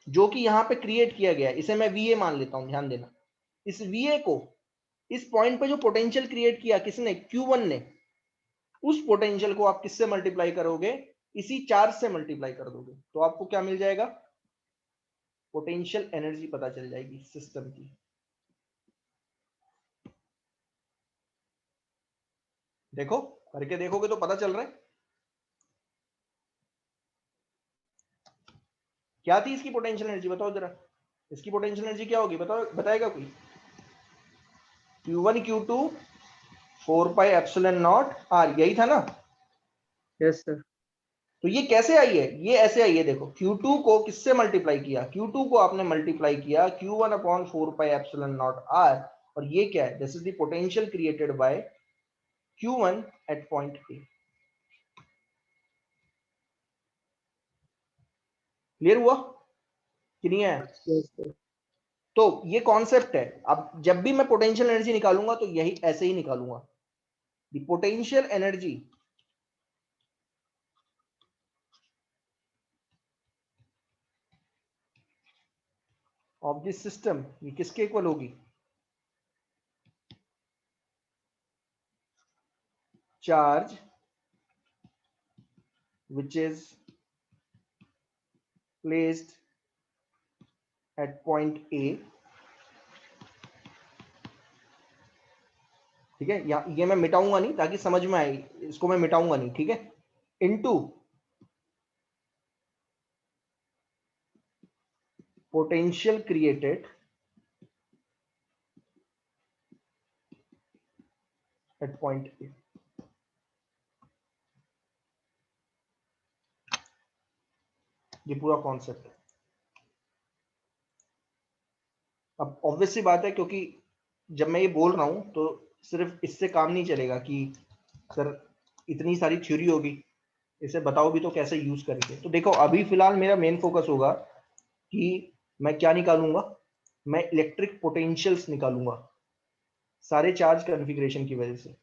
जो कि यहां पे क्रिएट किया गया है, इसे मैं VA मान लेता हूं, ध्यान देना, इस VA को, इस पॉइंट पे जो पोटेंशियल क्रिएट किया किसने? Q1 ने, उस पोटेंशियल को आप किससे मल्टीप्लाई करोगे? इसी चार्ज से मल्टीप्लाई कर दोगे, तो आपको क्या मिल जाएगा? पोटेंशियल एनर्जी पता चल जाएगी सिस्टम की। देखो, करके देखोगे तो पता चल रहा है क्या थी इसकी पोटेंशियल एनर्जी, बताओ जरा। इसकी पोटेंशियल एनर्जी क्या होगी? बताओ, बताएगा कोई? Q1 Q2 4πε0r, यही था ना? Yes sir. तो ये कैसे आई है? ये ऐसे आई है, देखो, Q2 को किससे मल्टीप्लाई किया? Q2 को आपने मल्टीप्लाई किया Q1 अपॉन 4πε0r, और ये क्या है? This is the potential created by Q1 at point A। Clear हुआ कि नहीं है? Yes sir. तो ये कॉन्सेप्ट है। अब जब भी मैं पोटेंशियल एनर्जी निकालूंगा तो यही ऐसे ही निकालूंगा, the potential energy of this system, ये किसके इक्वल होगी? charge which is placed at point A, ठीक है, ये मैं मिटाऊंगा नहीं ताकि समझ में आए, इसको मैं मिटाऊंगा नहीं, ठीक है, into potential created at point ए। ये पूरा कॉन्सेप्ट है। अब ऑब्वियसली बात है, क्योंकि जब मैं ये बोल रहा हूं तो सिर्फ इससे काम नहीं चलेगा कि सर इतनी सारी थ्योरी होगी, इसे बताओ भी तो कैसे यूज करेंगे। तो देखो अभी फिलहाल मेरा मेन फोकस होगा कि मैं क्या निकालूंगा, मैं इलेक्ट्रिक पोटेंशियल्स निकालूंगा सारे चार्ज कॉन्फ़िगरेशन की वजह से।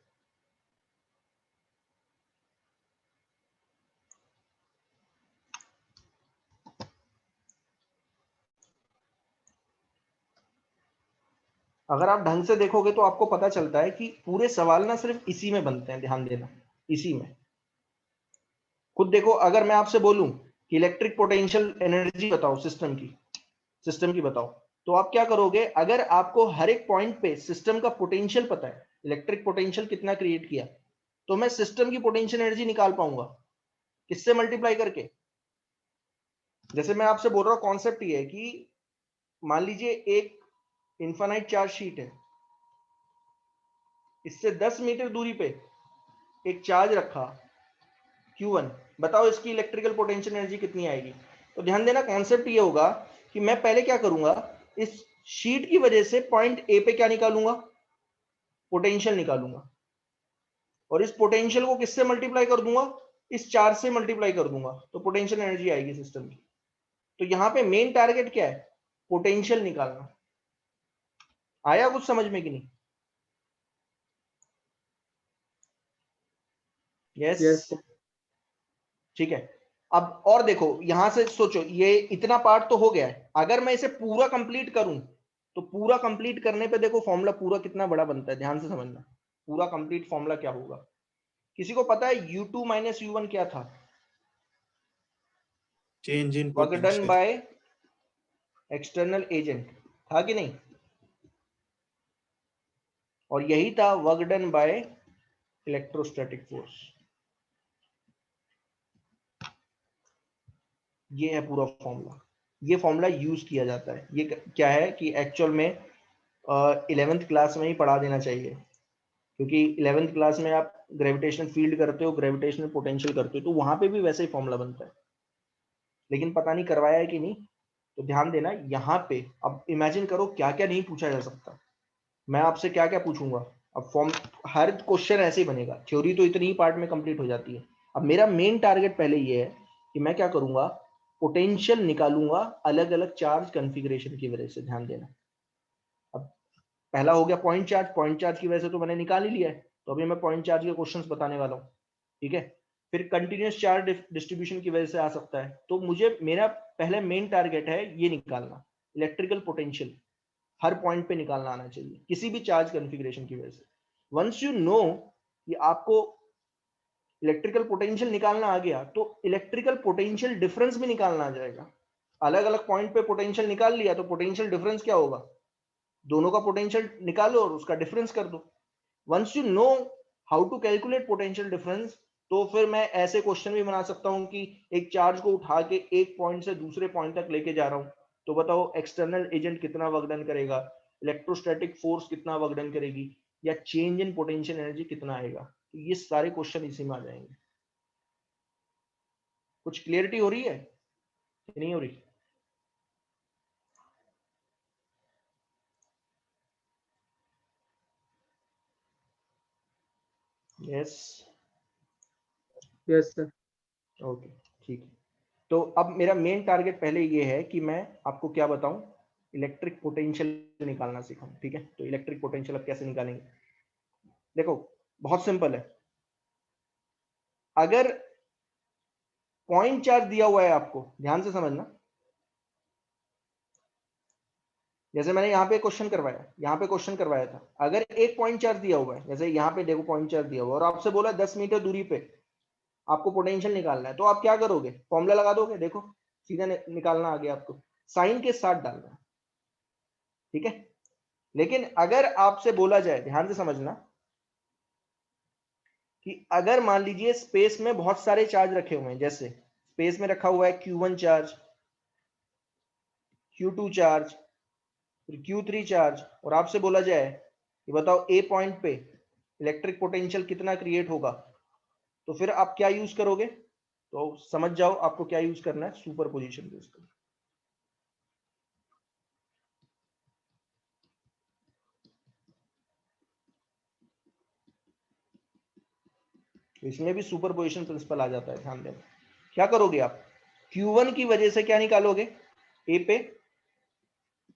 अगर आप ढंग से देखोगे तो आपको पता चलता है कि पूरे सवाल ना सिर्फ इसी में बनते हैं, ध्यान देना, इसी में। खुद देखो, अगर मैं आपसे बोलूं कि इलेक्ट्रिक पोटेंशियल एनर्जी बताओ सिस्टम की बताओ, तो आप क्या करोगे? अगर आपको हर एक पॉइंट पे सिस्टम का पोटेंशियल पता है, इलेक्ट्रिक पोटेंशियल कितना क्रिएट किया, तो मैं सिस्टम की पोटेंशियल एनर्जी निकाल पाऊंगा। किससे मल्टीप्लाई करके? जैसे मैं आपसे बोल रहा हूं, कॉन्सेप्ट ये है कि मान लीजिए एक इनफाइनाइट चार्ज शीट है, इससे 10 मीटर दूरी पे एक चार्ज रखा Q1, बताओ इसकी इलेक्ट्रिकल पोटेंशियल एनर्जी कितनी आएगी? तो ध्यान देना, कॉन्सेप्ट ये होगा कि मैं पहले क्या करूंगा, इस शीट की वजह से पॉइंट ए पे क्या निकालूंगा, पोटेंशियल निकालूंगा, और इस पोटेंशियल को किससे मल्टीप्लाई कर दूंगा, इस चार्ज से मल्टीप्लाई कर दूंगा, तो पोटेंशियल एनर्जी आएगी सिस्टम की। तो यहां पे मेन टारगेट क्या है? पोटेंशियल निकालना। आया कुछ समझ में कि नहीं? यस यस ठीक है। अब और देखो, यहां से सोचो, ये इतना पार्ट तो हो गया है, अगर मैं इसे पूरा कंप्लीट करूं तो पूरा कंप्लीट करने पे देखो फॉर्मूला पूरा कितना बड़ा बनता है, ध्यान से समझना। पूरा कंप्लीट फॉर्मूला क्या होगा? किसी को पता है U2 माइनस U1 क्या था? Change in work done potential. Bye external agent, था कि नहीं? और यही था work done by electrostatic force. ये है पूरा फॉर्मूला। ये फॉर्मूला यूज किया जाता है। ये क्या है कि एक्चुअल में 11th क्लास में ही पढ़ा देना चाहिए, क्योंकि 11th क्लास में आप ग्रेविटेशनल फील्ड करते हो, ग्रेविटेशनल पोटेंशियल करते हो, तो वहां पे भी वैसे ही फॉर्मूला बनता है, लेकिन पता नहीं करवाया है कि नहीं। तो ध्यान देना यहाँ पे। अब इमेजिन करो क्या क्या नहीं पूछा जा सकता, मैं आपसे क्या क्या पूछूंगा। अब फॉर्म हर क्वेश्चन ऐसे ही बनेगा, थ्योरी तो इतनी ही पार्ट में कंप्लीट हो जाती है। अब मेरा मेन टारगेट पहले ये है कि मैं क्या करूंगा, पोटेंशियल निकालूंगा अलग अलग चार्ज कॉन्फ़िगरेशन की वजह से। ध्यान देना, अब पहला हो गया पॉइंट चार्ज की वजह से तो मैंने निकाल ही लिया है, तो अभी मैं पॉइंट चार्ज के क्वेश्चंस बताने वाला हूँ, ठीक है। फिर कंटिन्यूअस चार्ज डिस्ट्रीब्यूशन की वजह से आ सकता है, तो मुझे मेरा पहले मेन टारगेट है ये निकालना, इलेक्ट्रिकल पोटेंशियल हर पॉइंट पे निकालना आना चाहिए किसी भी चार्ज कॉन्फ़िगरेशन की वजह से। वंस यू नो कि आपको इलेक्ट्रिकल पोटेंशियल निकालना आ गया, तो इलेक्ट्रिकल पोटेंशियल डिफरेंस भी निकालना आ जाएगा। अलग अलग पॉइंट पे पोटेंशियल निकाल लिया, तो पोटेंशियल डिफरेंस क्या होगा, दोनों का पोटेंशियल निकालो और उसका डिफरेंस कर दो। Once you know how to calculate potential difference, तो फिर मैं ऐसे क्वेश्चन भी बना सकता हूं कि एक चार्ज को उठा के एक पॉइंट से दूसरे पॉइंट तक लेके जा रहा हूं, तो बताओ एक्सटर्नल एजेंट कितना वर्क डन करेगा, इलेक्ट्रोस्टैटिक फोर्स कितना वर्क डन करेगी, या चेंज इन पोटेंशियल एनर्जी कितना आएगा। तो ये सारे क्वेश्चन इसी में आ जाएंगे। कुछ क्लियरिटी हो रही है कि नहीं हो रही? यस यस सर ओके ठीक है। तो अब मेरा मेन टारगेट पहले ये है कि मैं आपको क्या बताऊं, इलेक्ट्रिक पोटेंशियल निकालना सिखाऊं, ठीक है। तो इलेक्ट्रिक पोटेंशियल अब कैसे निकालेंगे, देखो बहुत सिंपल है। अगर पॉइंट चार्ज दिया हुआ है आपको, ध्यान से समझना, जैसे मैंने यहाँ पे क्वेश्चन करवाया, यहाँ पे क्वेश्चन करवाया था, अगर एक पॉइंट चार्ज दिया हुआ है, जैसे यहाँ पे देखो पॉइंट चार्ज दिया हुआ है और आपसे बोला 10 मीटर दूरी पे आपको पोटेंशियल निकालना है, तो आप क्या करोगे? फॉर्मूला लगा दोगे, देखो सीधा निकालना आ गया आपको, साइन के साथ डालना है, ठीक है। लेकिन अगर आपसे बोला जाए, ध्यान से समझना, कि अगर मान लीजिए स्पेस में बहुत सारे चार्ज रखे हुए हैं, जैसे स्पेस में रखा हुआ है Q1 चार्ज, Q2 चार्ज, फिर Q3 चार्ज, और आपसे बोला जाए कि बताओ ए पॉइंट पे इलेक्ट्रिक पोटेंशियल कितना क्रिएट होगा, तो फिर आप क्या यूज करोगे? तो समझ जाओ आपको क्या यूज करना है, सुपरपोजिशन यूज करना है। तो इसमें भी सुपरपोजिशन प्रिंसिपल आ जाता है, ध्यान देना। क्या करोगे आप? Q1 की वजह से क्या निकालोगे? ए पे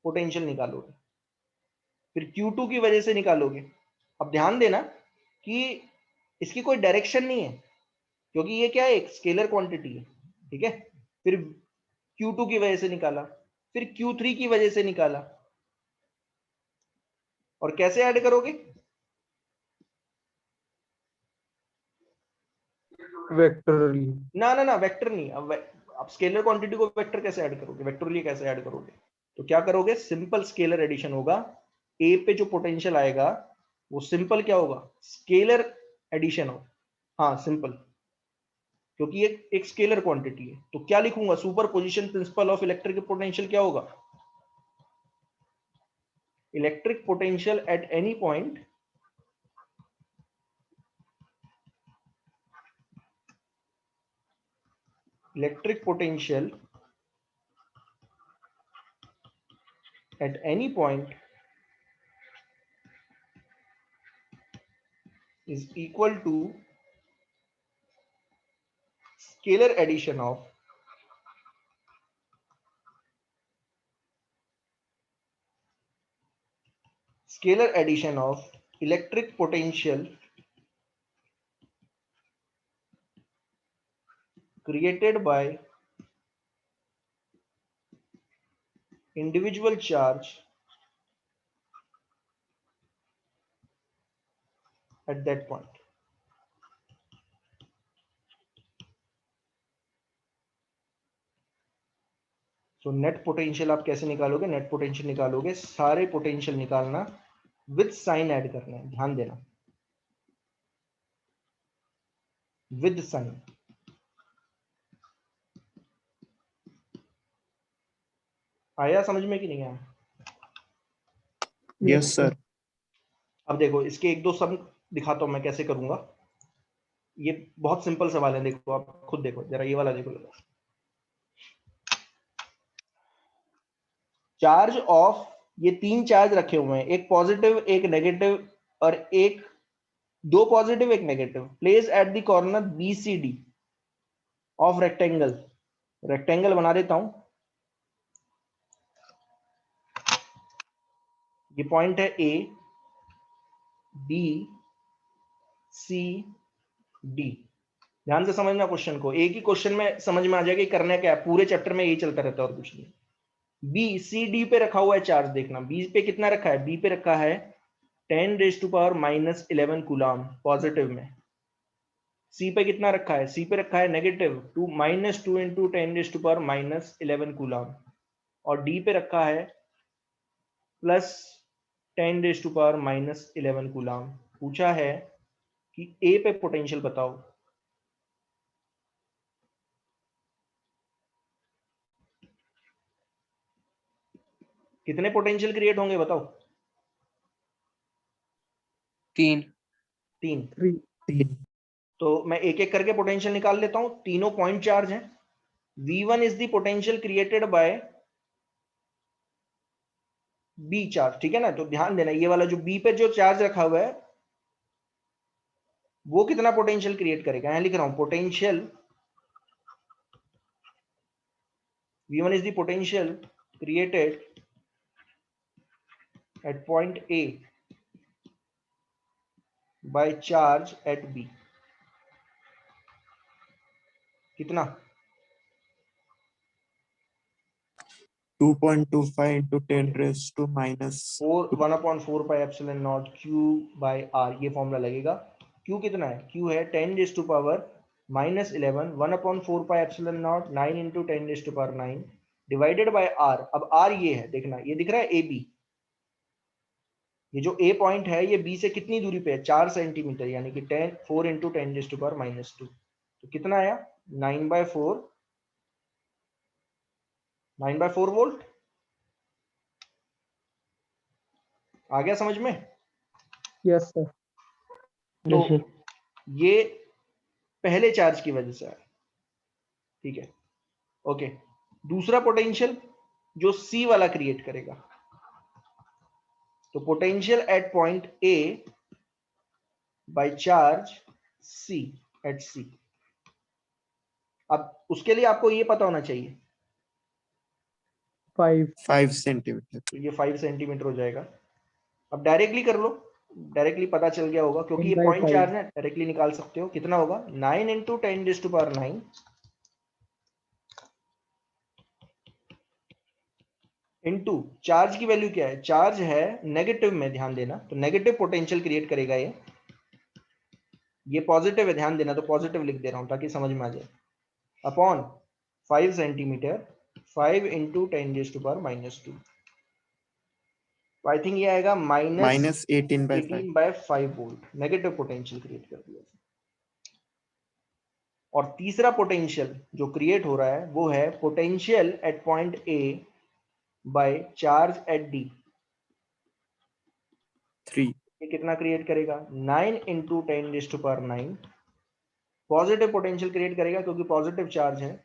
पोटेंशियल निकालोगे, फिर Q2 की वजह से निकालोगे। अब ध्यान देना कि इसकी कोई डायरेक्शन नहीं है, क्योंकि ये क्या है, एक स्केलर क्वांटिटी है, ठीक है। फिर Q2 की वजह से निकाला, फिर Q3 की वजह से निकाला, और कैसे ऐड करोगे? वेक्टरली। ना ना ना, वेक्टर नहीं। अब आप स्केलर क्वांटिटी को वेक्टर कैसे ऐड करोगे, वेक्टरली कैसे ऐड करोगे? तो क्या करोगे? सिंपल स्केलर एडिशन होगा। ए पे जो पोटेंशियल आएगा वो सिंपल क्या होगा? स्केलर एडिशन हो, हाँ सिंपल, क्योंकि ये एक स्केलर क्वांटिटी है। तो क्या लिखूंगा? Superposition principle of electric potential क्या होगा? Electric potential eight any point electric potential at any point is equal to scalar addition of electric potential created by individual charge at that point. तो net potential आप कैसे निकालोगे? Net potential निकालोगे, सारे potential निकालना, with sign add करना है, ध्यान देना, विद साइन। आया समझ में कि नहीं आया? Yes, sir. अब देखो इसके एक दो सम दिखाता हूं मैं कैसे करूंगा। ये बहुत सिंपल सवाल है, देखो आप खुद देखो जरा, ये वाला देखो। चार्ज ऑफ, ये तीन चार्ज रखे हुए हैं, एक पॉजिटिव, एक नेगेटिव और एक, दो पॉजिटिव एक negative, place at the corner BCD of rectangle. Rectangle बना देता हूं, ये पॉइंट है A B C D। ध्यान से समझना क्वेश्चन को, एक ही क्वेश्चन में समझ में आ जाएगा करना क्या है, पूरे चैप्टर में यही चलता रहता है और कुछ नहीं। BCD पे रखा हुआ है चार्ज, देखना B पे कितना रखा है, B पे रखा है 10⁻⁻11 कूलम पॉजिटिव में। C पे कितना रखा है, C पे रखा है नेगेटिव -2 × 10⁻11 कूलम, और D पे रखा है +10⁻11 कूलम। पूछा है कि A पे पोटेंशियल बताओ। कितने पोटेंशियल क्रिएट होंगे बताओ? 3। 3। 3। तो मैं एक एक करके पोटेंशियल निकाल लेता हूं, तीनों पॉइंट चार्ज हैं। V1 is the potential created bye B charge, ठीक है ना। तो ध्यान देना, ये वाला जो B पे जो चार्ज रखा हुआ है वो कितना पोटेंशियल क्रिएट करेगा, यहां लिख रहा हूं potential V1 is the potential created at point A by charge at B। कितना? 2.25 into 10 raised to minus 1/4 pi epsilon not Q by R, ये फॉर्मूला लगेगा। Q कितना है? Q है 10 raised to power minus 11 1/4 pi epsilon not 9 into 10 raised to power 9 divided by R। अब R ये है, देखना ये दिख रहा है AB, ये जो A पॉइंट है ये B से कितनी दूरी पे है? 4 सेंटीमीटर, यानी कि 4 into 10 raised to power -2। तो कितना आया? 9/4 वोल्ट। आ गया समझ में? Yes sir. तो Yes, sir. ये पहले चार्ज की वजह से है, ठीक है। ओके, दूसरा पोटेंशियल जो C वाला क्रिएट करेगा, तो potential at point A by charge C at C। अब उसके लिए आपको ये पता होना चाहिए, 5 centimeter. तो ये 5 सेंटीमीटर हो जाएगा। अब डायरेक्टली कर लो, डायरेक्टली पता चल गया होगा, क्योंकि ये 10 by पॉइंट 5 चार्ज है, डायरेक्टली निकाल सकते हो। कितना होगा? 9 into 10 raised to power 9 into charge की वैल्यू क्या है? चार्ज है नेगेटिव में, ध्यान देना, तो नेगेटिव पोटेंशियल क्रिएट करेगा ये पॉजिटिव है, ध्यान देना, तो पॉजिटिव लिख दे रहा हूं ताकि समझ में आ जाए। Upon 5 centimetre 5 into 10 raised to power -2, तो आई थिंक ये आएगा Minus 18 by 5. 18/5 volt negative potential create कर दिया। और तीसरा पोटेंशियल जो क्रिएट हो रहा है वो है potential at point A by charge at D। 3. ये कितना क्रिएट करेगा? 9 into 10 raised to power 9 positive potential create करेगा, क्योंकि पॉजिटिव चार्ज है।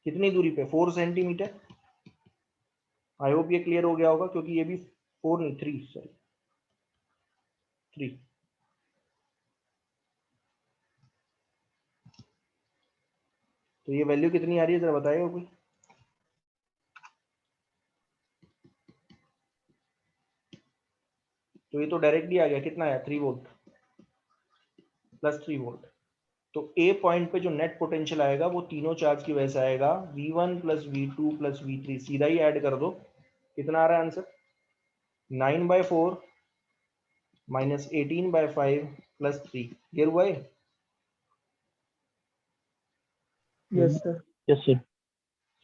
कितनी दूरी पे? 4 सेंटीमीटर। आई होप ये क्लियर हो गया होगा, क्योंकि ये भी 4 नहीं 3, सॉरी 3। तो ये वैल्यू कितनी आ रही है जरा बताइएगा कोई? तो ये तो डायरेक्टली आ गया, कितना आया? 3 वोल्ट प्लस 3 वोल्ट। तो ए पॉइंट पे जो नेट पोटेंशियल आएगा वो तीनों चार्ज की वजह से आएगा, V1 plus V2 plus V3। सीधा ही ऐड कर दो, कितना आ रहा है आंसर? 9/4 minus 18/5 plus 3। क्लियर हुआ ये? Yes sir. Yes, sir.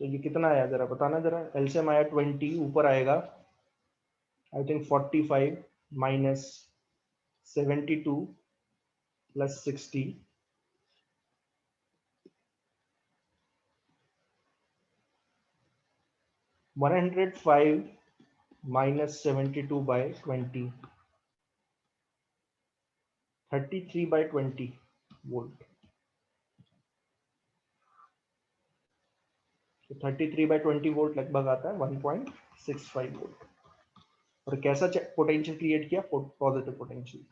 तो ये कितना आया जरा बताना, जरा एलसीएम आया 20, ऊपर आएगा I think 45 minus 72 plus 60 105 minus 72/20 33/20 volt. तो 33/20 वोल्ट लगभग आता है 1.65 वोल्ट। और कैसा पोटेंशियल क्रिएट किया? Positive potential.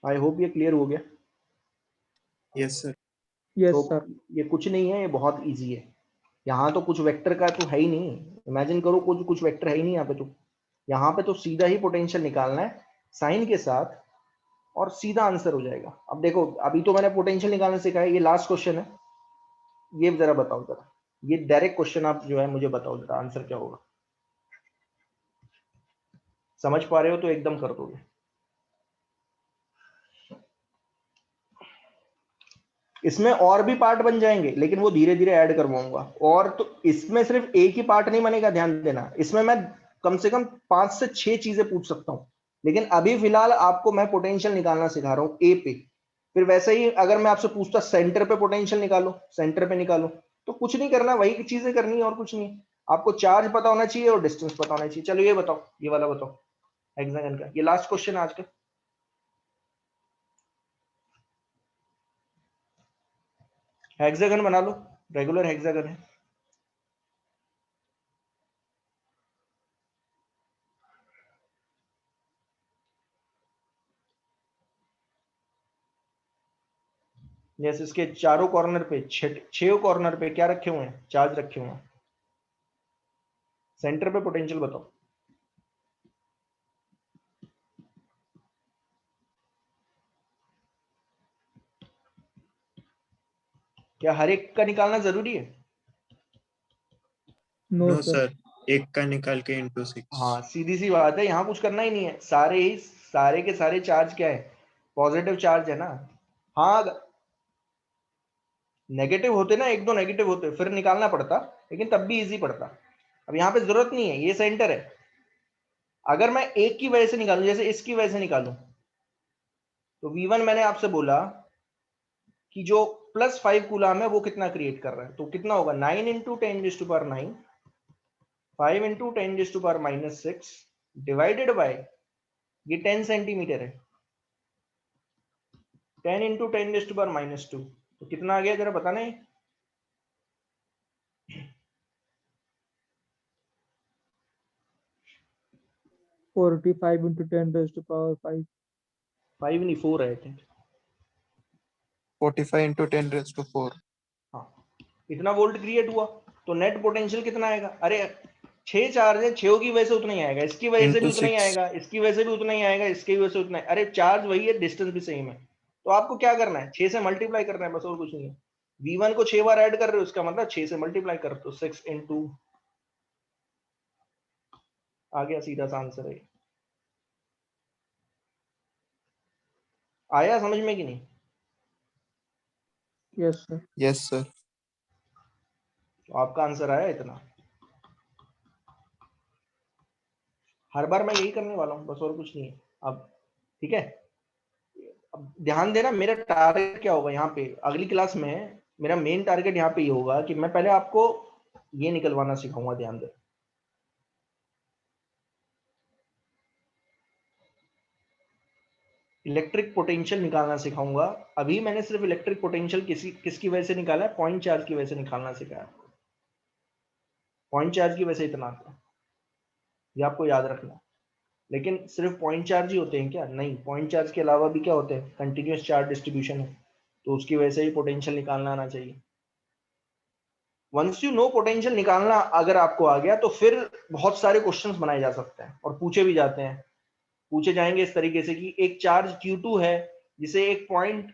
आई होप ये क्लियर हो गया। Yes, sir. यस तो सर। ये कुछ नहीं है, ये बहुत इजी है। यहाँ तो कुछ वेक्टर का तो है ही नहीं, इमेजिन करो कुछ वेक्टर है ही नहीं यहाँ पे। तो यहाँ पे तो सीधा ही पोटेंशियल निकालना है साइन के साथ, और सीधा आंसर हो जाएगा। अब देखो, अभी तो मैंने पोटेंशियल निकालना सिखाया, ये लास्ट क्वेश्चन है। ये जरा बताओ, जरा ये डायरेक्ट क्वेश्चन आप जो है मुझे बताओ जरा, आंसर क्या होगा? समझ पा रहे हो तो एकदम कर दोगे। इसमें और भी पार्ट बन जाएंगे, लेकिन वो धीरे धीरे ऐड करवाऊंगा। और तो इसमें सिर्फ एक ही पार्ट नहीं बनेगा, ध्यान देना। इसमें मैं कम से कम 5 से 6 चीजें पूछ सकता हूं, लेकिन अभी फिलहाल आपको मैं पोटेंशियल निकालना सिखा रहा हूं ए पे। फिर वैसे ही अगर मैं आपसे पूछता सेंटर पे पोटेंशियल निकालो, सेंटर पे निकालो, तो कुछ नहीं करना, वही चीजें करनी है और कुछ नहीं। आपको चार्ज पता होना चाहिए और डिस्टेंस पता होना चाहिए। चलो ये बताओ, ये वाला बताओ हेक्सागन का, ये लास्ट क्वेश्चन आज का। हेक्सागन बना लो, रेगुलर हेक्सागन है। यस, इसके चारों कॉर्नर पे, छह कॉर्नर पे क्या रखे हुए हैं? चार्ज रखे हुए हैं। सेंटर पे पोटेंशियल बताओ। क्या हर एक का निकालना जरूरी है? No no sir. सर, एक का निकाल के इंटू 6। हाँ सीधी सी बात है, यहाँ कुछ करना ही नहीं है, सारे के सारे चार्ज क्या है, पॉजिटिव चार्ज है ना। हाँ नेगेटिव होते ना, एक दो नेगेटिव होते फिर निकालना पड़ता, लेकिन तब भी इजी पड़ता। अब यहाँ पे जरूरत नहीं है, ये सेंटर है। अगर मैं एक की वजह से निकालूं, जैसे इसकी वजह से निकालूं, तो V1 मैंने आपसे बोला कि जो +5 कूलम है वो कितना क्रिएट कर रहा है, तो कितना होगा 9 इंटू 10⁻9, 5 इंटू 10⁻6 डिवाइडेड बाय, ये 10 सेंटीमीटर है, 10 इंटू 10⁻², तो कितना आ गया जरा बताना है। 45 into 10⁻5। 5 नहीं 4 है I think। 45 इंटू 10⁻4। हाँ इतना वोल्ट क्रिएट हुआ, तो नेट पोटेंशियल कितना आएगा? अरे 6 चार्ज है, 6 की वजह से उतना ही आएगा, इसकी वजह से भी Into उतना ही 6। आएगा, इसकी वजह से भी उतना ही आएगा, इसकी वजह से उतना ही। अरे चार्ज वही है, डिस्टेंस भी सेम है, तो आपको क्या करना है, 6 से मल्टीप्लाई करना है बस, और कुछ नहीं है। V1 को 6 बार ऐड कर रहे हो, इसका मतलब 6 से मल्टीप्लाई कर, तो 6 इंटू, आ गया सीधा सा आंसर है। आया समझ में कि नहीं? Yes sir. Yes sir. तो आपका आंसर आया इतना। हर बार मैं यही करने वाला हूँ बस, और कुछ नहीं है। अब ठीक है, अब ध्यान देना, मेरा टारगेट क्या होगा यहाँ पे अगली क्लास में, मेरा मेन टारगेट यहाँ पे ये होगा कि मैं पहले आपको ये निकलवाना सिखाऊंगा, ध्यान दे। इलेक्ट्रिक पोटेंशियल निकालना सिखाऊंगा। अभी मैंने सिर्फ इलेक्ट्रिक पोटेंशियल किसकी वजह से निकाला है, पॉइंट चार्ज की वजह से निकालना सिखाया। पॉइंट चार्ज की वजह से इतना आता है, ये आपको याद रखना है। लेकिन सिर्फ पॉइंट चार्ज ही होते हैं क्या? नहीं, पॉइंट चार्ज के अलावा भी क्या होते हैं, कंटिन्यूअस चार्ज डिस्ट्रीब्यूशन है, तो उसकी वजह से ही पोटेंशियल निकालना आना चाहिए। वंस यू नो पोटेंशियल निकालना अगर आपको आ गया, तो फिर बहुत सारे क्वेश्चंस बनाए जा सकते हैं और पूछे भी जाते हैं। पूछे जाएंगे इस तरीके से कि एक चार्ज Q2 है, जिसे एक पॉइंट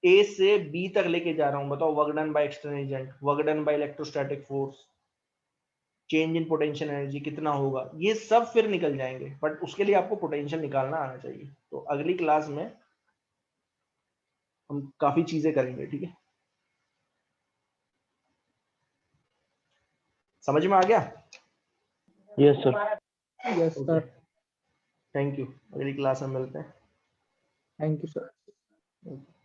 A से B तक लेके जा रहा हूं, बताओ work done by external agent, work done by electrostatic force, change in potential energy कितना होगा, ये सब फिर निकल जाएंगे, बट उसके लिए आपको पोटेंशियल निकालना आना चाहिए। तो अगली क्लास में हम काफी चीजें करेंगे, ठीक है? समझ में आ गया? Yes sir. Yes okay, sir. Thank you, अगली क्लास में मिलते हैं। Thank you sir. Okay.